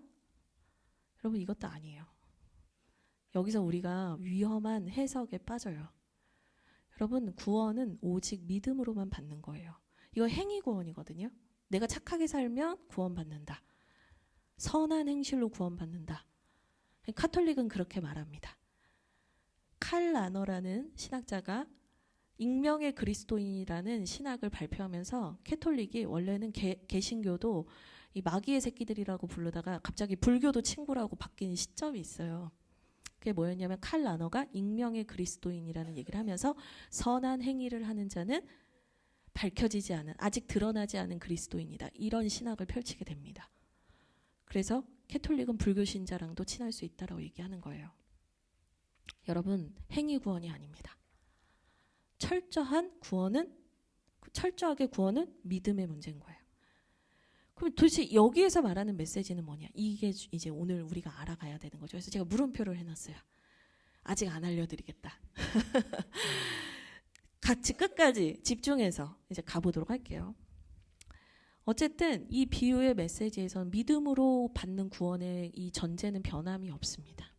여러분 이것도 아니에요. 여기서 우리가 위험한 해석에 빠져요. 여러분 구원은 오직 믿음으로만 받는 거예요. 이거 행위 구원이거든요. 내가 착하게 살면 구원받는다. 선한 행실로 구원받는다. 카톨릭은 그렇게 말합니다. 칼 라너라는 신학자가 익명의 그리스도인이라는 신학을 발표하면서 캐톨릭이 원래는 개신교도 이 마귀의 새끼들이라고 부르다가 갑자기 불교도 친구라고 바뀐 시점이 있어요. 그게 뭐였냐면 칼 라너가 익명의 그리스도인이라는 얘기를 하면서 선한 행위를 하는 자는 밝혀지지 않은 아직 드러나지 않은 그리스도인이다. 이런 신학을 펼치게 됩니다. 그래서 캐톨릭은 불교 신자랑도 친할 수 있다라고 얘기하는 거예요. 여러분 행위 구원이 아닙니다. 철저하게 구원은 믿음의 문제인 거예요. 그럼 도대체 여기에서 말하는 메시지는 뭐냐? 이게 이제 오늘 우리가 알아가야 되는 거죠. 그래서 제가 물음표를 해놨어요. 아직 안 알려드리겠다. 같이 끝까지 집중해서 이제 가보도록 할게요. 어쨌든 이 비유의 메시지에서는 믿음으로 받는 구원의 이 전제는 변함이 없습니다.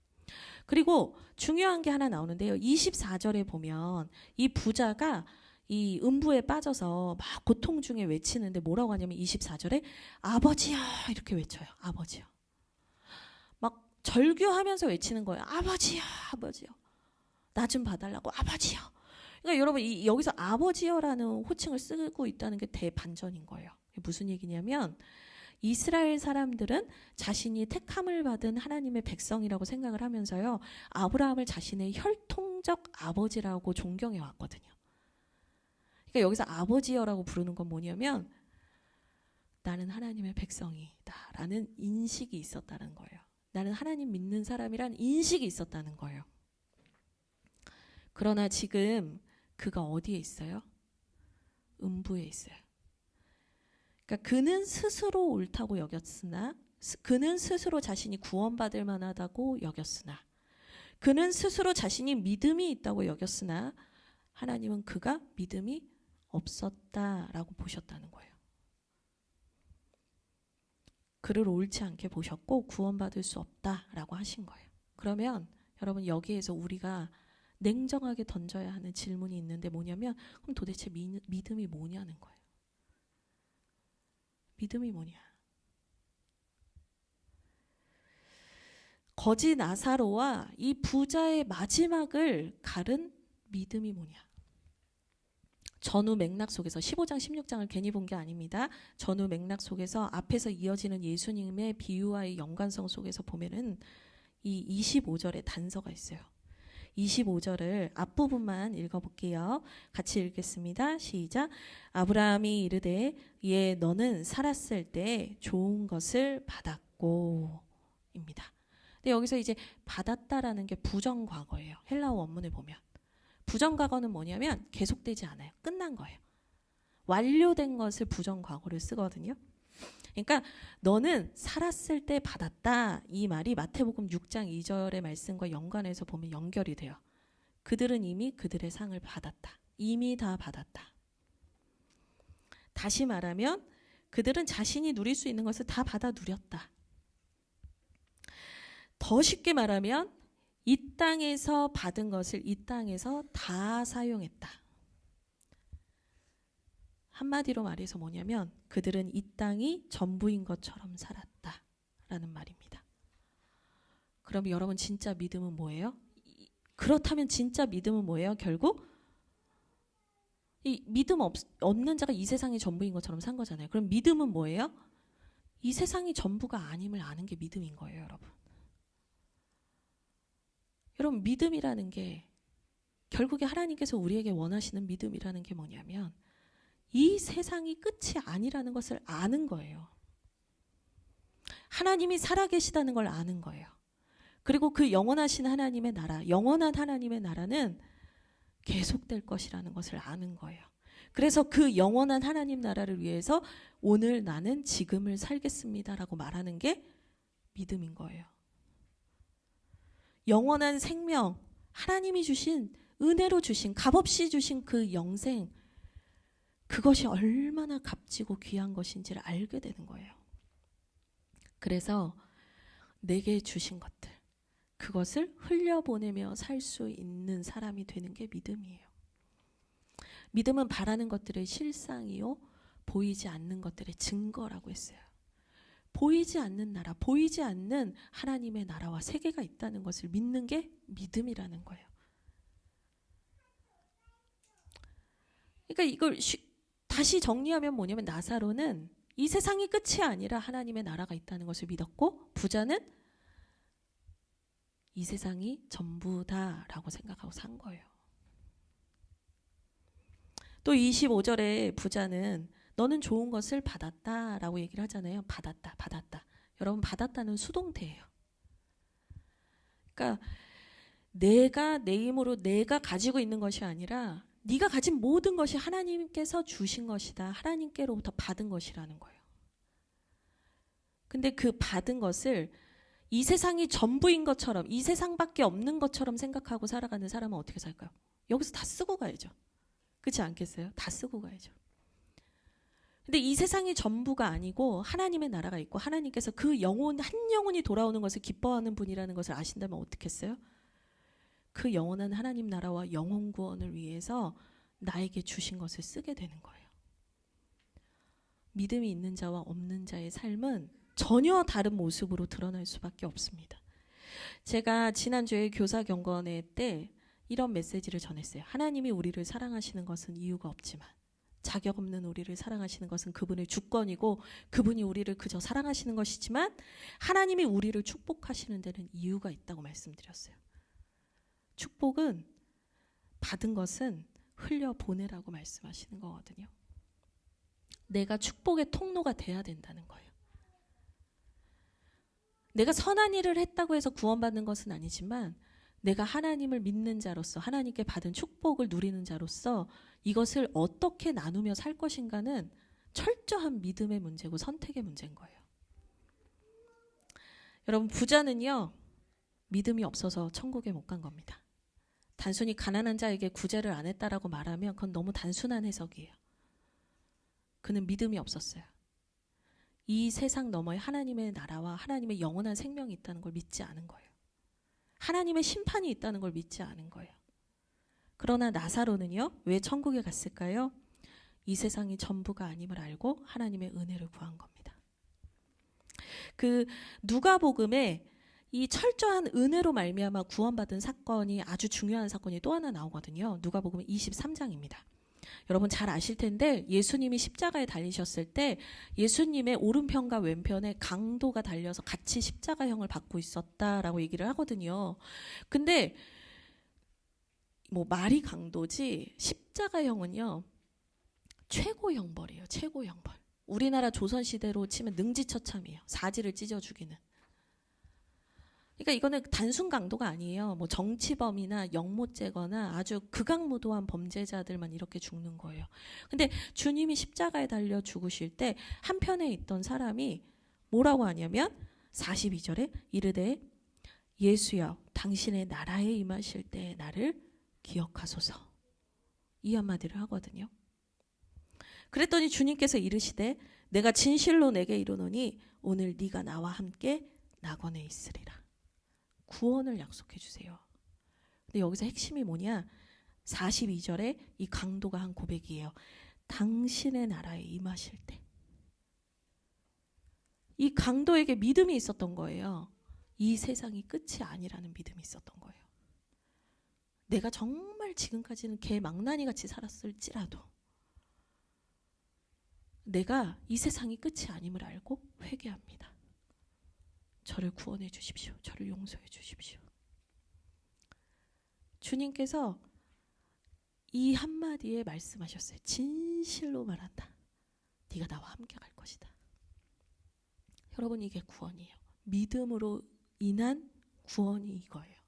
그리고 중요한 게 하나 나오는데요. 24절에 보면 이 부자가 이 음부에 빠져서 막 고통 중에 외치는데 뭐라고 하냐면 24절에 아버지요 이렇게 외쳐요. 아버지요. 막 절규하면서 외치는 거예요. 아버지요, 아버지요. 나 좀 봐달라고 아버지요. 그러니까 여러분 여기서 아버지요라는 호칭을 쓰고 있다는 게 대반전인 거예요. 무슨 얘기냐면 이스라엘 사람들은 자신이 택함을 받은 하나님의 백성이라고 생각을 하면서요, 아브라함을 자신의 혈통적 아버지라고 존경해 왔거든요. 그러니까 여기서 아버지여라고 부르는 건 뭐냐면 나는 하나님의 백성이다 라는 인식이 있었다는 거예요. 나는 하나님 믿는 사람이란 인식이 있었다는 거예요. 그러나 지금 그가 어디에 있어요? 음부에 있어요. 그러니까 그는 스스로 옳다고 여겼으나, 그는 스스로 자신이 구원받을 만하다고 여겼으나, 그는 스스로 자신이 믿음이 있다고 여겼으나 하나님은 그가 믿음이 없었다라고 보셨다는 거예요. 그를 옳지 않게 보셨고 구원받을 수 없다라고 하신 거예요. 그러면 여러분, 여기에서 우리가 냉정하게 던져야 하는 질문이 있는데 뭐냐면, 그럼 도대체 믿음이 뭐냐는 거예요. 믿음이 뭐냐? 거지 나사로와 이 부자의 마지막을 가른 믿음이 뭐냐? 전후 맥락 속에서 15장 16장을 괜히 본 게 아닙니다. 전후 맥락 속에서 앞에서 이어지는 예수님의 비유와의 연관성 속에서 보면은 이 25절에 단서가 있어요. 25절을 앞부분만 읽어볼게요. 같이 읽겠습니다. 시작. 아브라함이 이르되 예 너는 살았을 때 좋은 것을 받았고 입니다. 근데 여기서 이제 받았다라는 게 부정과거예요. 헬라어 원문을 보면 부정과거는 뭐냐면 계속되지 않아요. 끝난 거예요. 완료된 것을 부정과거를 쓰거든요. 그러니까 너는 살았을 때 받았다, 이 말이 마태복음 6장 2절의 말씀과 연관해서 보면 연결이 돼요. 그들은 이미 그들의 상을 받았다. 이미 다 받았다. 다시 말하면 그들은 자신이 누릴 수 있는 것을 다 받아 누렸다. 더 쉽게 말하면 이 땅에서 받은 것을 이 땅에서 다 사용했다. 한마디로 말해서 뭐냐면 그들은 이 땅이 전부인 것처럼 살았다라는 말입니다. 그럼 여러분, 진짜 믿음은 뭐예요? 그렇다면 진짜 믿음은 뭐예요? 결국 이 믿음 없는 자가 이 세상이 전부인 것처럼 산 거잖아요. 그럼 믿음은 뭐예요? 이 세상이 전부가 아님을 아는 게 믿음인 거예요, 여러분. 여러분, 믿음이라는 게 결국에 하나님께서 우리에게 원하시는 믿음이라는 게 뭐냐면 이 세상이 끝이 아니라는 것을 아는 거예요. 하나님이 살아계시다는 걸 아는 거예요. 그리고 그 영원하신 하나님의 나라, 영원한 하나님의 나라는 계속될 것이라는 것을 아는 거예요. 그래서 그 영원한 하나님 나라를 위해서 오늘 나는 지금을 살겠습니다라고 말하는 게 믿음인 거예요. 영원한 생명, 하나님이 주신, 은혜로 주신, 값없이 주신 그 영생, 그것이 얼마나 값지고 귀한 것인지를 알게 되는 거예요. 그래서 내게 주신 것들, 그것을 흘려보내며 살 수 있는 사람이 되는 게 믿음이에요. 믿음은 바라는 것들의 실상이요, 보이지 않는 것들의 증거라고 했어요. 보이지 않는 나라, 보이지 않는 하나님의 나라와 세계가 있다는 것을 믿는 게 믿음이라는 거예요. 그러니까 이걸 다시 정리하면 뭐냐면 나사로는 이 세상이 끝이 아니라 하나님의 나라가 있다는 것을 믿었고, 부자는 이 세상이 전부다라고 생각하고 산 거예요. 또 25절에 부자는 너는 좋은 것을 받았다라고 얘기를 하잖아요. 받았다, 받았다. 여러분, 받았다는 수동태예요. 그러니까 내가 내 힘으로 내가 가지고 있는 것이 아니라 네가 가진 모든 것이 하나님께서 주신 것이다. 하나님께로부터 받은 것이라는 거예요. 근데 그 받은 것을 이 세상이 전부인 것처럼, 이 세상밖에 없는 것처럼 생각하고 살아가는 사람은 어떻게 살까요? 여기서 다 쓰고 가야죠. 그렇지 않겠어요? 다 쓰고 가야죠. 근데 이 세상이 전부가 아니고 하나님의 나라가 있고 하나님께서 그 영혼, 한 영혼이 돌아오는 것을 기뻐하는 분이라는 것을 아신다면 어떻겠어요? 그 영원한 하나님 나라와 영혼 구원을 위해서 나에게 주신 것을 쓰게 되는 거예요. 믿음이 있는 자와 없는 자의 삶은 전혀 다른 모습으로 드러날 수밖에 없습니다. 제가 지난주에 교사 경건회 때 이런 메시지를 전했어요. 하나님이 우리를 사랑하시는 것은 이유가 없지만 자격 없는 우리를 사랑하시는 것은 그분의 주권이고 그분이 우리를 그저 사랑하시는 것이지만 하나님이 우리를 축복하시는 데는 이유가 있다고 말씀드렸어요. 축복은 받은 것은 흘려보내라고 말씀하시는 거거든요. 내가 축복의 통로가 돼야 된다는 거예요. 내가 선한 일을 했다고 해서 구원받는 것은 아니지만 내가 하나님을 믿는 자로서 하나님께 받은 축복을 누리는 자로서 이것을 어떻게 나누며 살 것인가는 철저한 믿음의 문제고 선택의 문제인 거예요. 여러분, 부자는요, 믿음이 없어서 천국에 못 간 겁니다. 단순히 가난한 자에게 구제를 안 했다라고 말하면 그건 너무 단순한 해석이에요. 그는 믿음이 없었어요. 이 세상 너머에 하나님의 나라와 하나님의 영원한 생명이 있다는 걸 믿지 않은 거예요. 하나님의 심판이 있다는 걸 믿지 않은 거예요. 그러나 나사로는요, 왜 천국에 갔을까요? 이 세상이 전부가 아님을 알고 하나님의 은혜를 구한 겁니다. 그 누가복음에 이 철저한 은혜로 말미암아 구원받은 사건이 아주 중요한 사건이 또 하나 나오거든요. 누가복음 23장입니다. 여러분 잘 아실 텐데 예수님이 십자가에 달리셨을 때 예수님의 오른편과 왼편에 강도가 달려서 같이 십자가형을 받고 있었다라고 얘기를 하거든요. 근데 뭐 말이 강도지 십자가형은요 최고 형벌이에요. 최고 형벌. 우리나라 조선시대로 치면 능지처참이에요. 사지를 찢어 죽이는. 그러니까 이거는 단순 강도가 아니에요. 뭐 정치범이나 영모죄거나 아주 극악무도한 범죄자들만 이렇게 죽는 거예요. 근데 주님이 십자가에 달려 죽으실 때 한편에 있던 사람이 뭐라고 하냐면 42절에 이르되 예수여 당신의 나라에 임하실 때 나를 기억하소서. 이 한마디를 하거든요. 그랬더니 주님께서 이르시되 내가 진실로 내게 이르노니 오늘 네가 나와 함께 낙원에 있으리라. 구원을 약속해 주세요. 근데 여기서 핵심이 뭐냐? 42절에 이 강도가 한 고백이에요. 당신의 나라에 임하실 때. 이 강도에게 믿음이 있었던 거예요. 이 세상이 끝이 아니라는 믿음이 있었던 거예요. 내가 정말 지금까지는 개망나니 같이 살았을지라도 내가 이 세상이 끝이 아님을 알고 회개합니다. 저를 구원해 주십시오. 저를 용서해 주십시오. 주님께서 이 한마디에 말씀하셨어요. 진실로 말한다. 네가 나와 함께 갈 것이다. 여러분 이게 구원이에요. 믿음으로 인한 구원이 이거예요.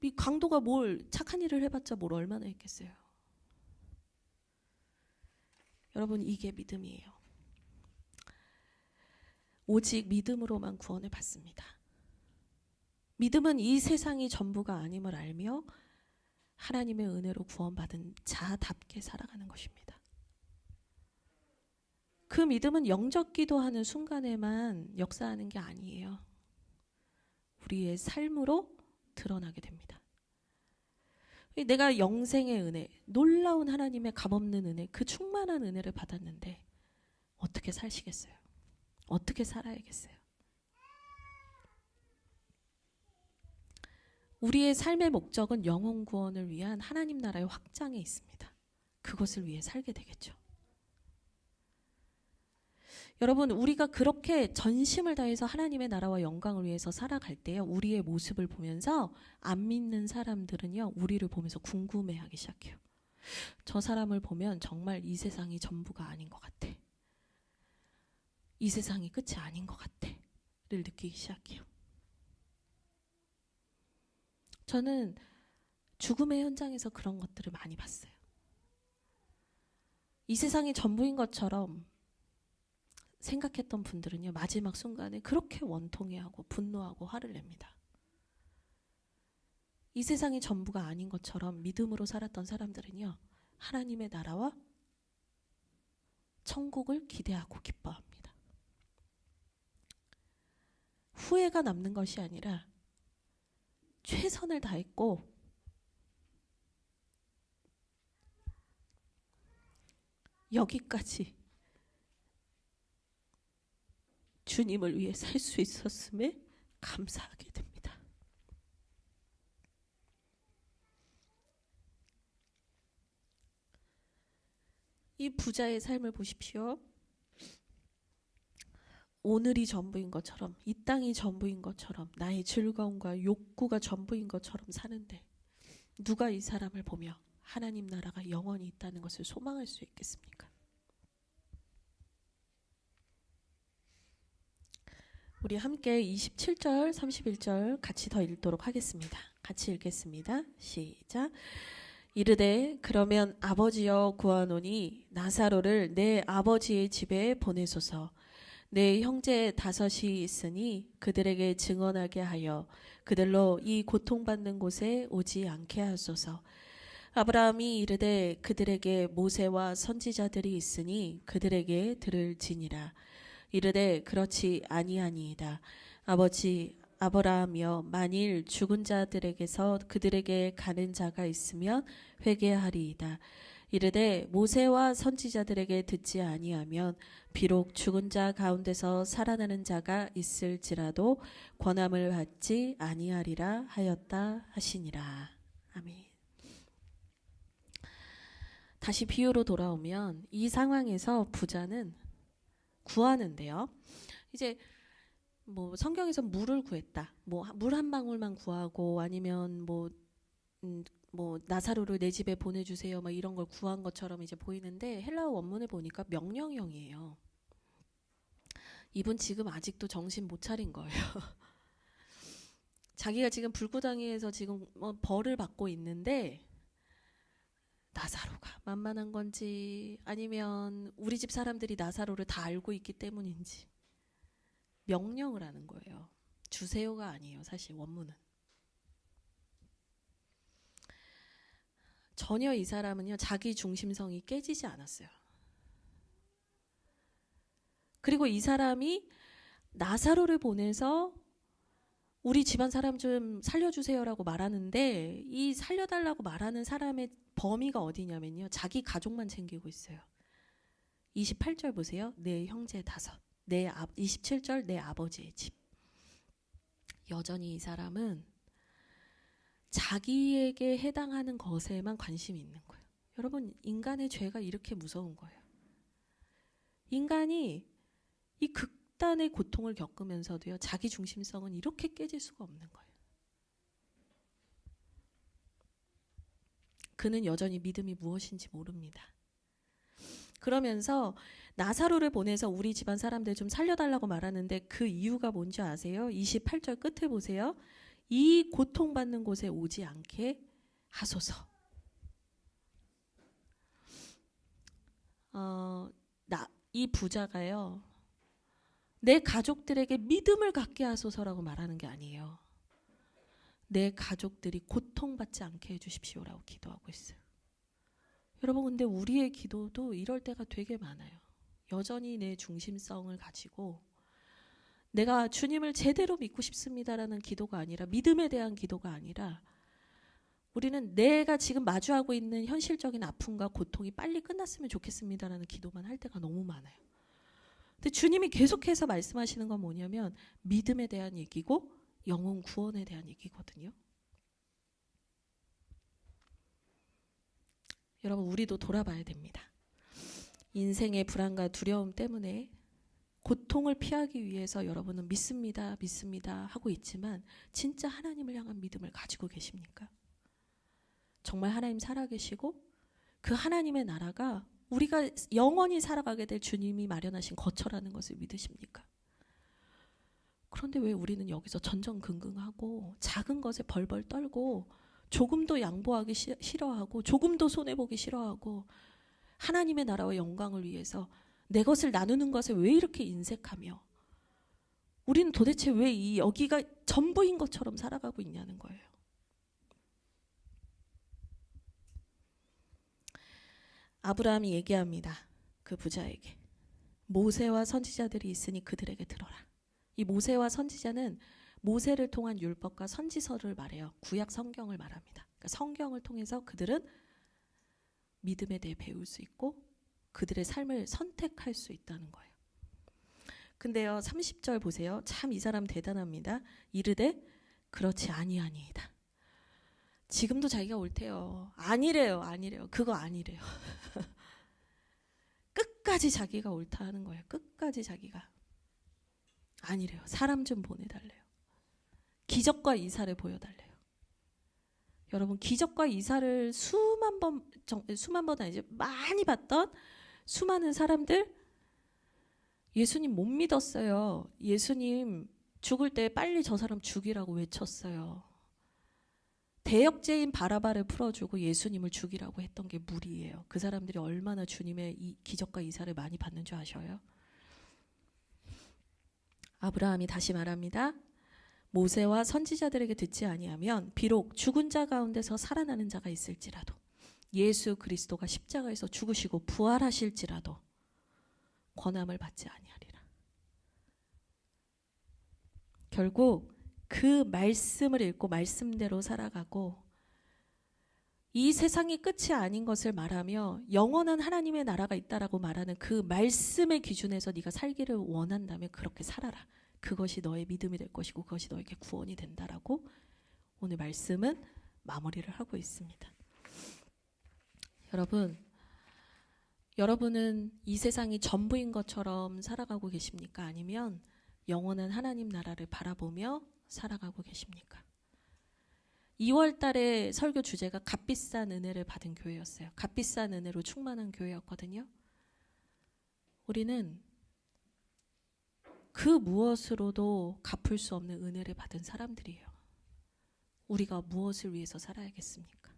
이 강도가 뭘 착한 일을 해봤자 뭘 얼마나 했겠어요. 여러분 이게 믿음이에요. 오직 믿음으로만 구원을 받습니다. 믿음은 이 세상이 전부가 아님을 알며 하나님의 은혜로 구원받은 자답게 살아가는 것입니다. 그 믿음은 영적 기도하는 순간에만 역사하는 게 아니에요. 우리의 삶으로 드러나게 됩니다. 내가 영생의 은혜, 놀라운 하나님의 값없는 은혜, 그 충만한 은혜를 받았는데 어떻게 사시겠어요? 어떻게 살아야겠어요? 우리의 삶의 목적은 영혼 구원을 위한 하나님 나라의 확장에 있습니다. 그것을 위해 살게 되겠죠. 여러분 우리가 그렇게 전심을 다해서 하나님의 나라와 영광을 위해서 살아갈 때요. 우리의 모습을 보면서 안 믿는 사람들은요. 우리를 보면서 궁금해하기 시작해요. 저 사람을 보면 정말 이 세상이 전부가 아닌 것 같아. 이 세상이 끝이 아닌 것 같아 를 느끼기 시작해요. 저는 죽음의 현장에서 그런 것들을 많이 봤어요. 이 세상이 전부인 것처럼 생각했던 분들은요. 마지막 순간에 그렇게 원통해하고 분노하고 화를 냅니다. 이 세상이 전부가 아닌 것처럼 믿음으로 살았던 사람들은요. 하나님의 나라와 천국을 기대하고 기뻐합니다. 후회가 남는 것이 아니라 최선을 다했고 여기까지 주님을 위해 살 수 있었음에 감사하게 됩니다. 이 부자의 삶을 보십시오. 오늘이 전부인 것처럼, 이 땅이 전부인 것처럼, 나의 즐거움과 욕구가 전부인 것처럼 사는데 누가 이 사람을 보며 하나님 나라가 영원히 있다는 것을 소망할 수 있겠습니까? 우리 함께 27절, 31절 같이 더 읽도록 하겠습니다. 같이 읽겠습니다. 시작. 이르되 그러면 아버지여 구하노니 나사로를 내 아버지의 집에 보내소서. 내 형제 5이 있으니 그들에게 증언하게 하여 그들로 이 고통받는 곳에 오지 않게 하소서. 아브라함이 이르되 그들에게 모세와 선지자들이 있으니 그들에게 들을지니라. 이르되 그렇지 아니하니이다. 아버지 아브라함이여 만일 죽은 자들에게서 그들에게 가는 자가 있으면 회개하리이다. 이르되 모세와 선지자들에게 듣지 아니하면 비록 죽은 자 가운데서 살아나는 자가 있을지라도 권함을 받지 아니하리라 하였다 하시니라. 아멘. 다시 비유로 돌아오면 이 상황에서 부자는 구하는데요. 이제 뭐 성경에서 물을 구했다. 뭐 물 한 방울만 구하고 아니면 뭐 나사로를 내 집에 보내주세요. 뭐 이런 걸 구한 것처럼 이제 보이는데 헬라어 원문을 보니까 명령형이에요. 이분 지금 아직도 정신 못 차린 거예요. 자기가 지금 불구덩이에서 지금 벌을 받고 있는데 나사로가 만만한 건지 아니면 우리 집 사람들이 나사로를 다 알고 있기 때문인지 명령을 하는 거예요. 주세요가 아니에요. 사실 원문은. 전혀 이 사람은요, 자기 중심성이 깨지지 않았어요. 그리고 이 사람이 나사로를 보내서 우리 집안 사람 좀 살려주세요라고 말하는데 이 살려달라고 말하는 사람의 범위가 어디냐면요. 자기 가족만 챙기고 있어요. 28절 보세요. 내 형제 5. 27절 내 아버지의 집. 여전히 이 사람은 자기에게 해당하는 것에만 관심이 있는 거예요. 여러분, 인간의 죄가 이렇게 무서운 거예요. 인간이 이 극단의 고통을 겪으면서도요, 자기 중심성은 이렇게 깨질 수가 없는 거예요. 그는 여전히 믿음이 무엇인지 모릅니다. 그러면서 나사로를 보내서 우리 집안 사람들 좀 살려달라고 말하는데 그 이유가 뭔지 아세요? 28절 끝에 보세요. 이 고통받는 곳에 오지 않게 하소서. 이 부자가요, 내 가족들에게 믿음을 갖게 하소서라고 말하는 게 아니에요. 내 가족들이 고통받지 않게 해주십시오라고 기도하고 있어요. 여러분, 근데 우리의 기도도 이럴 때가 되게 많아요. 여전히 내 중심성을 가지고 내가 주님을 제대로 믿고 싶습니다라는 기도가 아니라, 믿음에 대한 기도가 아니라, 우리는 내가 지금 마주하고 있는 현실적인 아픔과 고통이 빨리 끝났으면 좋겠습니다라는 기도만 할 때가 너무 많아요. 근데 주님이 계속해서 말씀하시는 건 뭐냐면 믿음에 대한 얘기고 영혼 구원에 대한 얘기거든요. 여러분, 우리도 돌아봐야 됩니다. 인생의 불안과 두려움 때문에 고통을 피하기 위해서 여러분은 믿습니다, 믿습니다 하고 있지만 진짜 하나님을 향한 믿음을 가지고 계십니까? 정말 하나님 살아계시고 그 하나님의 나라가 우리가 영원히 살아가게 될 주님이 마련하신 거처라는 것을 믿으십니까? 그런데 왜 우리는 여기서 전전긍긍하고 작은 것에 벌벌 떨고 조금도 양보하기 싫어하고 조금도 손해보기 싫어하고 하나님의 나라와 영광을 위해서 내 것을 나누는 것에 왜 이렇게 인색하며 우리는 도대체 왜 여기가 전부인 것처럼 살아가고 있냐는 거예요. 아브라함이 얘기합니다. 그 부자에게. 모세와 선지자들이 있으니 그들에게 들어라. 이 모세와 선지자는 모세를 통한 율법과 선지서를 말해요. 구약 성경을 말합니다. 그러니까 성경을 통해서 그들은 믿음에 대해 배울 수 있고 그들의 삶을 선택할 수 있다는 거예요. 근데요, 30절 보세요. 참 이 사람 대단합니다. 이르되 그렇지 아니하니이다. 지금도 자기가 옳대요. 아니래요. 그거 아니래요. 끝까지 자기가 옳다 하는 거예요. 끝까지 자기가. 아니래요. 사람 좀 보내달래요. 기적과 이사를 보여달래요. 여러분, 기적과 이사를 수만 번 아니죠, 많이 봤던 수많은 사람들, 예수님 못 믿었어요. 예수님 죽을 때 빨리 저 사람 죽이라고 외쳤어요. 대역죄인 바라바를 풀어주고 예수님을 죽이라고 했던 게 무리예요. 그 사람들이 얼마나 주님의 이 기적과 이사를 많이 받는 줄 아셔요? 아브라함이 다시 말합니다. 모세와 선지자들에게 듣지 아니하면 비록 죽은 자 가운데서 살아나는 자가 있을지라도, 예수 그리스도가 십자가에서 죽으시고 부활하실지라도 권함을 받지 아니하리라. 결국 그 말씀을 읽고 말씀대로 살아가고 이 세상이 끝이 아닌 것을 말하며 영원한 하나님의 나라가 있다라고 말하는 그 말씀의 기준에서 네가 살기를 원한다면 그렇게 살아라. 그것이 너의 믿음이 될 것이고 그것이 너에게 구원이 된다라고 오늘 말씀은 마무리를 하고 있습니다. 여러분은 이 세상이 전부인 것처럼 살아가고 계십니까? 아니면 영원한 하나님 나라를 바라보며 살아가고 계십니까? 2월 달에 설교 주제가 값비싼 은혜를 받은 교회였어요. 값비싼 은혜로 충만한 교회였거든요. 우리는 그 무엇으로도 갚을 수 없는 은혜를 받은 사람들이에요. 우리가 무엇을 위해서 살아야겠습니까?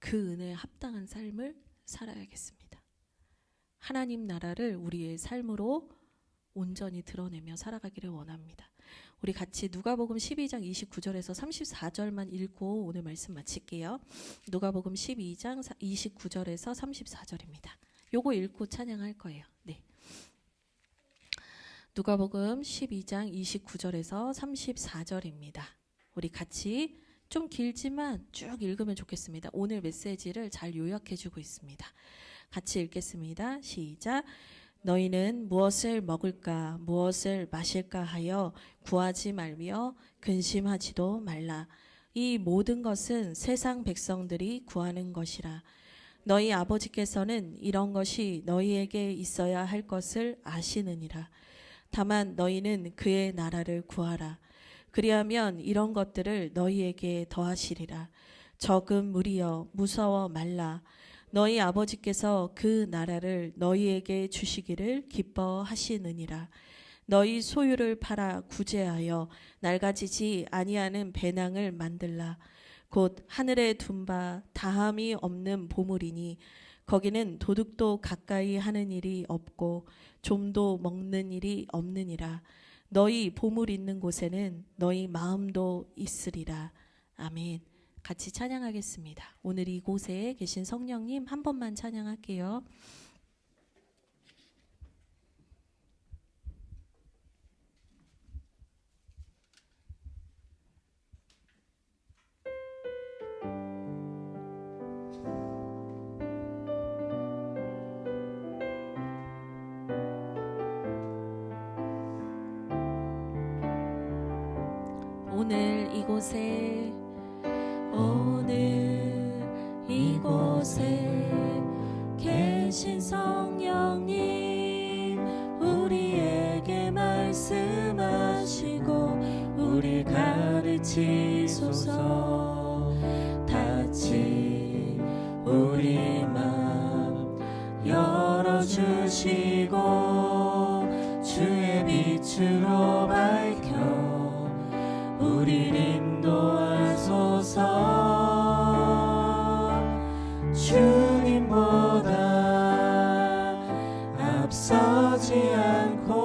그 은혜에 합당한 삶을 살아야겠습니다. 하나님 나라를 우리의 삶으로 온전히 드러내며 살아가기를 원합니다. 우리 같이 누가복음 12장 29절에서 34절만 읽고 오늘 말씀 마칠게요. 누가복음 12장 29절에서 34절입니다. 요거 읽고 찬양할 거예요. 네. 누가복음 12장 29절에서 34절입니다. 우리 같이 좀 길지만 쭉 읽으면 좋겠습니다. 오늘 메시지를 잘 요약해주고 있습니다. 같이 읽겠습니다. 시작. 너희는 무엇을 먹을까 무엇을 마실까 하여 구하지 말며 근심하지도 말라. 이 모든 것은 세상 백성들이 구하는 것이라. 너희 아버지께서는 이런 것이 너희에게 있어야 할 것을 아시느니라. 다만 너희는 그의 나라를 구하라. 그리하면 이런 것들을 너희에게 더하시리라. 적은 무리여 무서워 말라. 너희 아버지께서 그 나라를 너희에게 주시기를 기뻐하시느니라. 너희 소유를 팔아 구제하여 낡아지지 아니하는 배낭을 만들라. 곧 하늘에 둔 바 다함이 없는 보물이니 거기는 도둑도 가까이 하는 일이 없고 좀도 먹는 일이 없느니라. 너희 보물 있는 곳에는 너희 마음도 있으리라. 아멘. 같이 찬양하겠습니다. 오늘 이곳에 계신 성령님 한 번만 찬양할게요. 오늘 이곳에 계신 성령님 우리에게 말씀하시고 우리 가르치소서. 다시 우리 마음 열어주시고 주의 빛으로 밝혀 우리를 인도하소서. 주님보다 앞서지 않고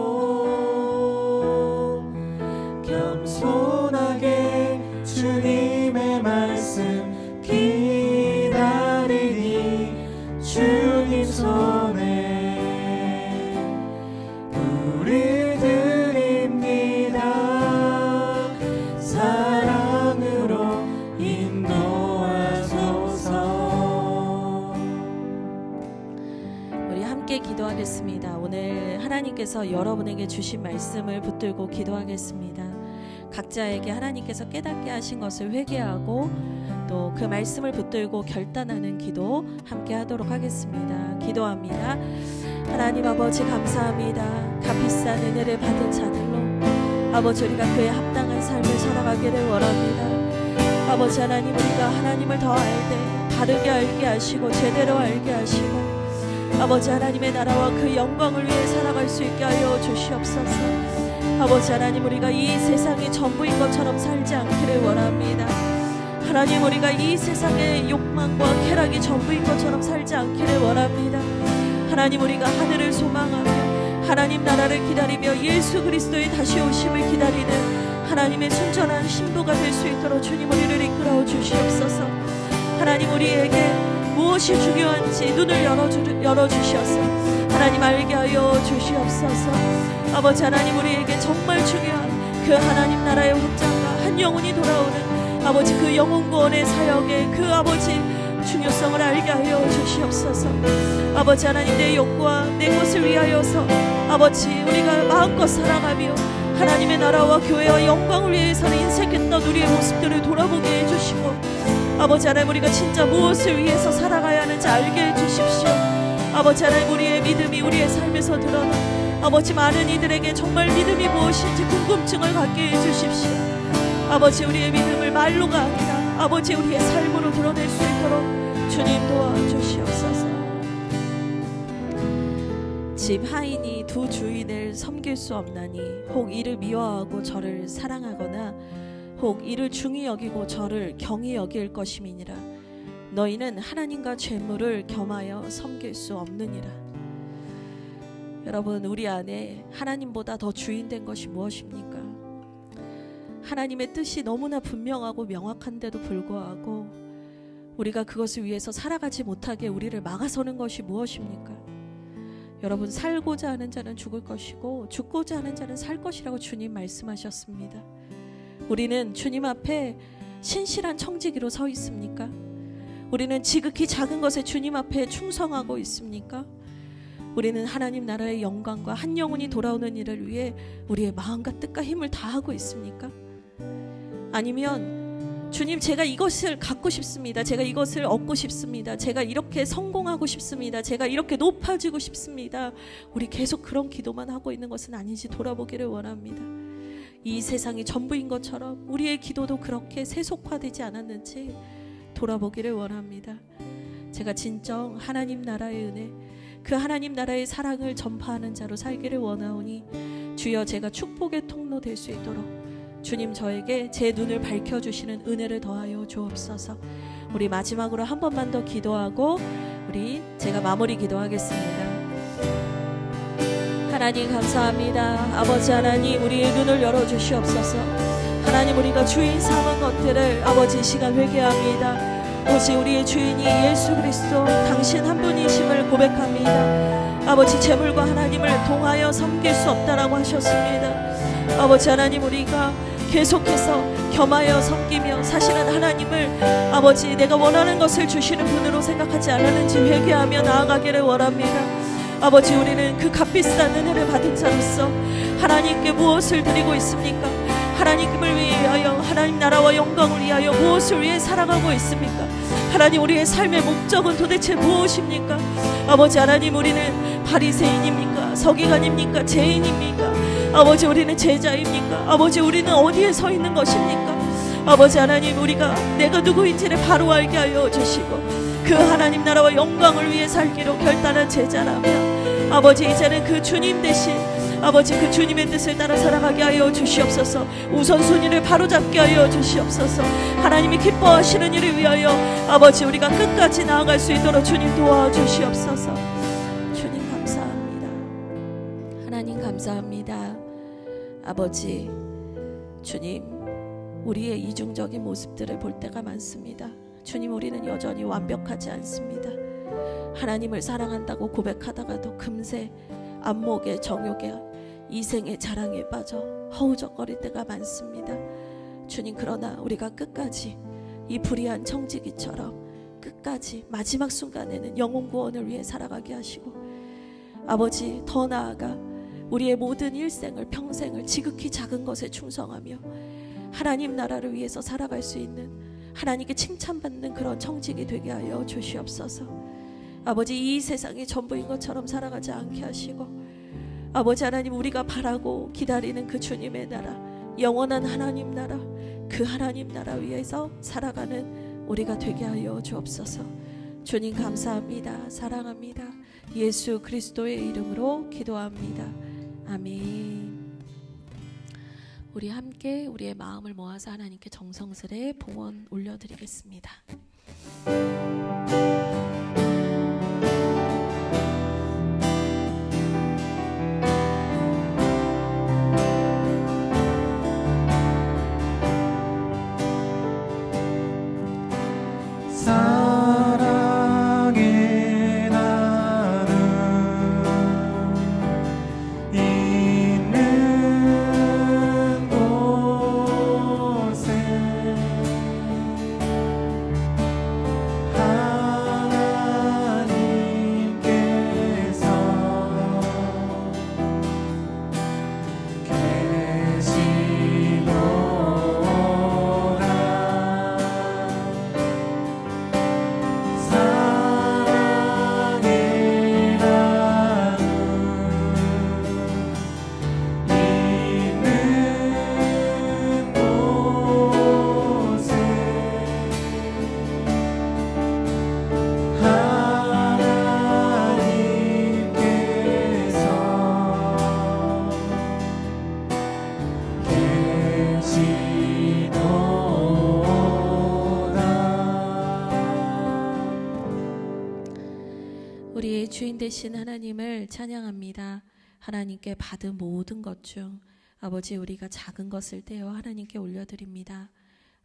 겸손하게 주님의 말씀 기다리니 주님 손에 우리 드립니다. 사랑으로 인도하소서. 우리 함께 기도하겠습니다. 오늘 하나님께서 여러분에게 주신 말씀을 붙들고 기도하겠습니다. 각자에게 하나님께서 깨닫게 하신 것을 회개하고 또 그 말씀을 붙들고 결단하는 기도 함께 하도록 하겠습니다. 기도합니다. 하나님 아버지 감사합니다. 값비싼 은혜를 받은 자들로 아버지 우리가 그에 합당한 삶을 살아가기를 원합니다. 아버지 하나님, 우리가 하나님을 더 알되 바르게 알게 하시고 제대로 알게 하시고 아버지 하나님의 나라와 그 영광을 위해 살아갈 수 있게 하여 주시옵소서. 아버지 하나님, 우리가 이 세상이 전부인 것처럼 살지 않기를 원합니다. 하나님, 우리가 이 세상의 욕망과 쾌락이 전부인 것처럼 살지 않기를 원합니다. 하나님, 우리가 하늘을 소망하며 하나님 나라를 기다리며 예수 그리스도의 다시 오심을 기다리는 하나님의 순전한 신부가 될 수 있도록 주님 우리를 이끌어 주시옵소서. 하나님, 우리에게 무엇이 중요한지 눈을 열어주셔서 하나님 알게 하여 주시옵소서. 아버지 하나님, 우리에게 정말 중요한 그 하나님 나라의 확장과 한 영혼이 돌아오는 아버지 그 영혼 구원의 사역의 그 아버지 중요성을 알게 하여 주시옵소서. 아버지 하나님, 내 욕구와 내 것을 위하여서 아버지 우리가 마음껏 살아가며 하나님의 나라와 교회와 영광을 위해서는 인색했던 우리의 모습들을 돌아보게 해주시고 아버지 하나님, 우리가 진짜 무엇을 위해서 살아가야 하는지 알게 해주십시오. 아버지 하나님, 우리의 믿음이 우리의 삶에서 드러나 아버지 많은 이들에게 정말 믿음이 무엇인지 궁금증을 갖게 해주십시오. 아버지, 우리의 믿음을 말로가 아니라 아버지 우리의 삶으로 드러낼 수 있도록 주님 도와주시옵소서. 집 하인이 두 주인을 섬길 수 없나니 혹 이를 미워하고 저를 사랑하거나 혹 이를 중히 여기고 저를 경히 여길 것임이니라. 너희는 하나님과 재물을 겸하여 섬길 수 없느니라. 여러분, 우리 안에 하나님보다 더 주인된 것이 무엇입니까? 하나님의 뜻이 너무나 분명하고 명확한데도 불구하고 우리가 그것을 위해서 살아가지 못하게 우리를 막아서는 것이 무엇입니까? 여러분, 살고자 하는 자는 죽을 것이고 죽고자 하는 자는 살 것이라고 주님 말씀하셨습니다. 우리는 주님 앞에 신실한 청지기로 서 있습니까? 우리는 지극히 작은 것에 주님 앞에 충성하고 있습니까? 우리는 하나님 나라의 영광과 한 영혼이 돌아오는 일을 위해 우리의 마음과 뜻과 힘을 다하고 있습니까? 아니면 주님, 제가 이것을 갖고 싶습니다. 제가 이것을 얻고 싶습니다. 제가 이렇게 성공하고 싶습니다. 제가 이렇게 높아지고 싶습니다. 우리 계속 그런 기도만 하고 있는 것은 아닌지 돌아보기를 원합니다. 이 세상이 전부인 것처럼 우리의 기도도 그렇게 세속화되지 않았는지 돌아보기를 원합니다. 제가 진정 하나님 나라의 은혜, 그 하나님 나라의 사랑을 전파하는 자로 살기를 원하오니 주여, 제가 축복의 통로 될 수 있도록 주님 저에게 제 눈을 밝혀주시는 은혜를 더하여 주옵소서. 우리 마지막으로 한 번만 더 기도하고 제가 마무리 기도하겠습니다. 하나님 감사합니다. 아버지 하나님, 우리의 눈을 열어주시옵소서. 하나님, 우리가 주인 삼은 것들을 아버지 이 시간 회개합니다. 오직 우리의 주인이 예수 그리스도 당신 한 분이심을 고백합니다. 아버지, 재물과 하나님을 동하여 섬길 수 없다라고 하셨습니다. 아버지 하나님, 우리가 계속해서 겸하여 섬기며 사실은 하나님을 아버지 내가 원하는 것을 주시는 분으로 생각하지 않았는지 회개하며 나아가기를 원합니다. 아버지, 우리는 그 값비싼 은혜를 받은 자로서 하나님께 무엇을 드리고 있습니까? 하나님을 위하여, 하나님 나라와 영광을 위하여 무엇을 위해 살아가고 있습니까? 하나님, 우리의 삶의 목적은 도대체 무엇입니까? 아버지 하나님, 우리는 바리새인입니까? 서기관입니까? 죄인입니까? 아버지, 우리는 제자입니까? 아버지, 우리는 어디에 서 있는 것입니까? 아버지 하나님, 우리가 내가 누구인지를 바로 알게 하여 주시고 그 하나님 나라와 영광을 위해 살기로 결단한 제자라면 아버지, 이제는 그 주님 대신 아버지 그 주님의 뜻을 따라 살아가게 하여 주시옵소서. 우선순위를 바로잡게 하여 주시옵소서. 하나님이 기뻐하시는 일을 위하여 아버지 우리가 끝까지 나아갈 수 있도록 주님 도와주시옵소서. 주님 감사합니다. 하나님 감사합니다. 아버지, 주님, 우리의 이중적인 모습들을 볼 때가 많습니다. 주님, 우리는 여전히 완벽하지 않습니다. 하나님을 사랑한다고 고백하다가도 금세 안목에, 정욕에, 이생의 자랑에 빠져 허우적거릴 때가 많습니다. 주님, 그러나 우리가 끝까지 이 불의한 청지기처럼 끝까지 마지막 순간에는 영혼 구원을 위해 살아가게 하시고 아버지, 더 나아가 우리의 모든 일생을, 평생을 지극히 작은 것에 충성하며 하나님 나라를 위해서 살아갈 수 있는 하나님께 칭찬받는 그런 청직이 되게 하여 주시옵소서. 아버지, 이 세상이 전부인 것처럼 살아가지 않게 하시고, 아버지 하나님, 우리가 바라고 기다리는 그 주님의 나라, 영원한 하나님 나라, 그 하나님 나라 위에서 살아가는 우리가 되게 하여 주옵소서. 주님 감사합니다. 사랑합니다. 예수 그리스도의 이름으로 기도합니다. 아멘. 우리 함께 우리의 마음을 모아서 하나님께 정성스레 봉헌 올려드리겠습니다. 사랑의 나는 있는 곳에 우리의 주인 되신 하나님을 찬양합니다. 하나님께 받은 모든 것 중 아버지, 우리가 작은 것을 떼어 하나님께 올려드립니다.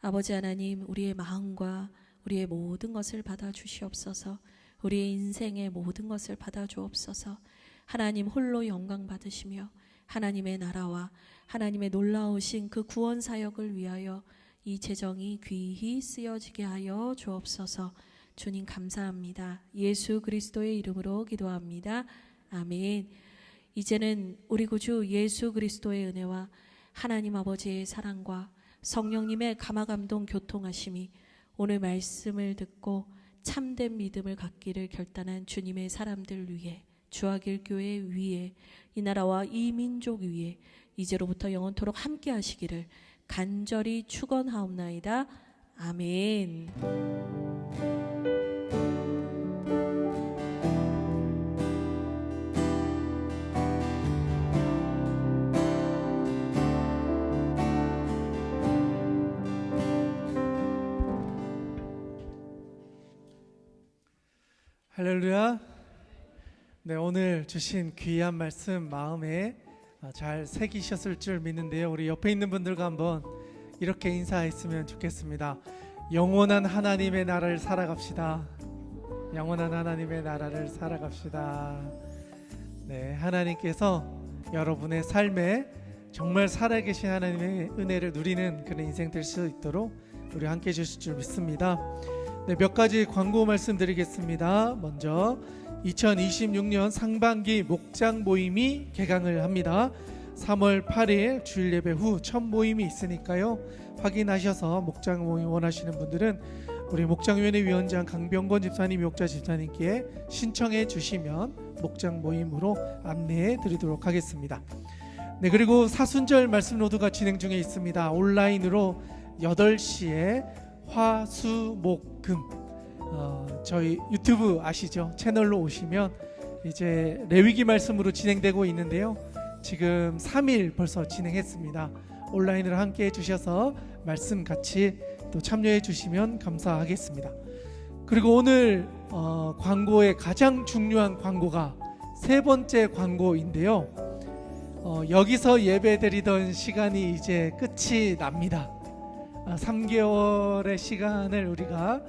아버지 하나님, 우리의 마음과 우리의 모든 것을 받아 주시옵소서. 우리의 인생의 모든 것을 받아 주옵소서. 하나님 홀로 영광 받으시며 하나님의 나라와 하나님의 놀라우신 그 구원 사역을 위하여 이 재정이 귀히 쓰여지게 하여 주옵소서. 주님 감사합니다. 예수 그리스도의 이름으로 기도합니다. 아멘. 이제는 우리 구주 예수 그리스도의 은혜와 하나님 아버지의 사랑과 성령님의 감화감동 교통하심이 오늘 말씀을 듣고 참된 믿음을 갖기를 결단한 주님의 사람들 위해, 주하길 교회 위에, 이 나라와 이 민족 위에 이제로부터 영원토록 함께 하시기를 간절히 축원하옵나이다. 아멘. 할렐루야. 네, 오늘 주신 귀한 말씀 마음에 잘 새기셨을 줄 믿는데요. 우리 옆에 있는 분들과 한번 이렇게 인사했으면 좋겠습니다. 영원한 하나님의 나라를 살아갑시다. 영원한 하나님의 나라를 살아갑시다. 네, 하나님께서 여러분의 삶에 정말 살아계신 하나님의 은혜를 누리는 그런 인생 될 수 있도록 우리 함께 해주실 줄 믿습니다. 네, 몇 가지 광고 말씀드리겠습니다. 먼저 2026년 상반기 목장 모임이 개강을 합니다. 3월 8일 주일 예배 후 첫 모임이 있으니까요, 확인하셔서 목장 모임 원하시는 분들은 우리 목장위원회 위원장 강병건 집사님, 목자 집사님께 신청해 주시면 목장 모임으로 안내해 드리도록 하겠습니다. 네, 그리고 사순절 말씀 로드가 진행 중에 있습니다. 온라인으로 8시에 화, 수, 목, 금 저희 유튜브 아시죠? 채널로 오시면 이제 레위기 말씀으로 진행되고 있는데요, 지금 3일 벌써 진행했습니다. 온라인으로 함께 해주셔서 말씀 같이 또 참여해 주시면 감사하겠습니다. 그리고 오늘 광고의 가장 중요한 광고가 세 번째 광고인데요, 여기서 예배 드리던 시간이 이제 끝이 납니다. 3개월의 시간을 우리가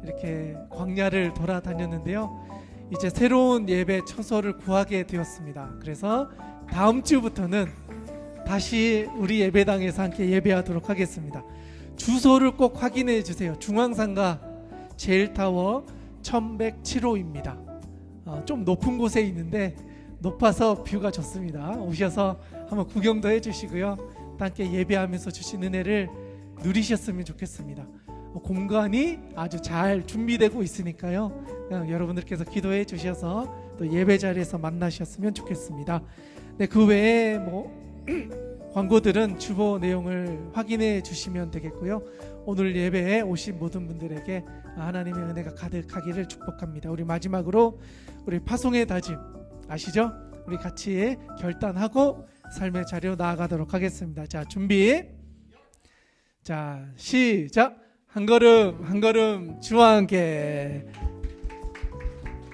이렇게 광야를 돌아다녔는데요, 이제 새로운 예배 처소를 구하게 되었습니다. 그래서 다음 주부터는 다시 우리 예배당에서 함께 예배하도록 하겠습니다. 주소를 꼭 확인해 주세요. 중앙상가 제일타워 1107호입니다. 좀 높은 곳에 있는데 높아서 뷰가 좋습니다. 오셔서 한번 구경도 해주시고요, 함께 예배하면서 주신 은혜를 누리셨으면 좋겠습니다. 공간이 아주 잘 준비되고 있으니까요. 여러분들께서 기도해 주셔서 또 예배 자리에서 만나셨으면 좋겠습니다. 네, 그 외에 광고들은 주보 내용을 확인해 주시면 되겠고요. 오늘 예배에 오신 모든 분들에게 하나님의 은혜가 가득하기를 축복합니다. 우리 마지막으로 우리 파송의 다짐 아시죠? 우리 같이 결단하고 삶의 자리로 나아가도록 하겠습니다. 자, 준비. 자, 시작. 한 걸음 한 걸음 주와 함께.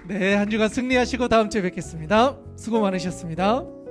네, 한 주간 승리하시고 다음 주에 뵙겠습니다. 수고 많으셨습니다.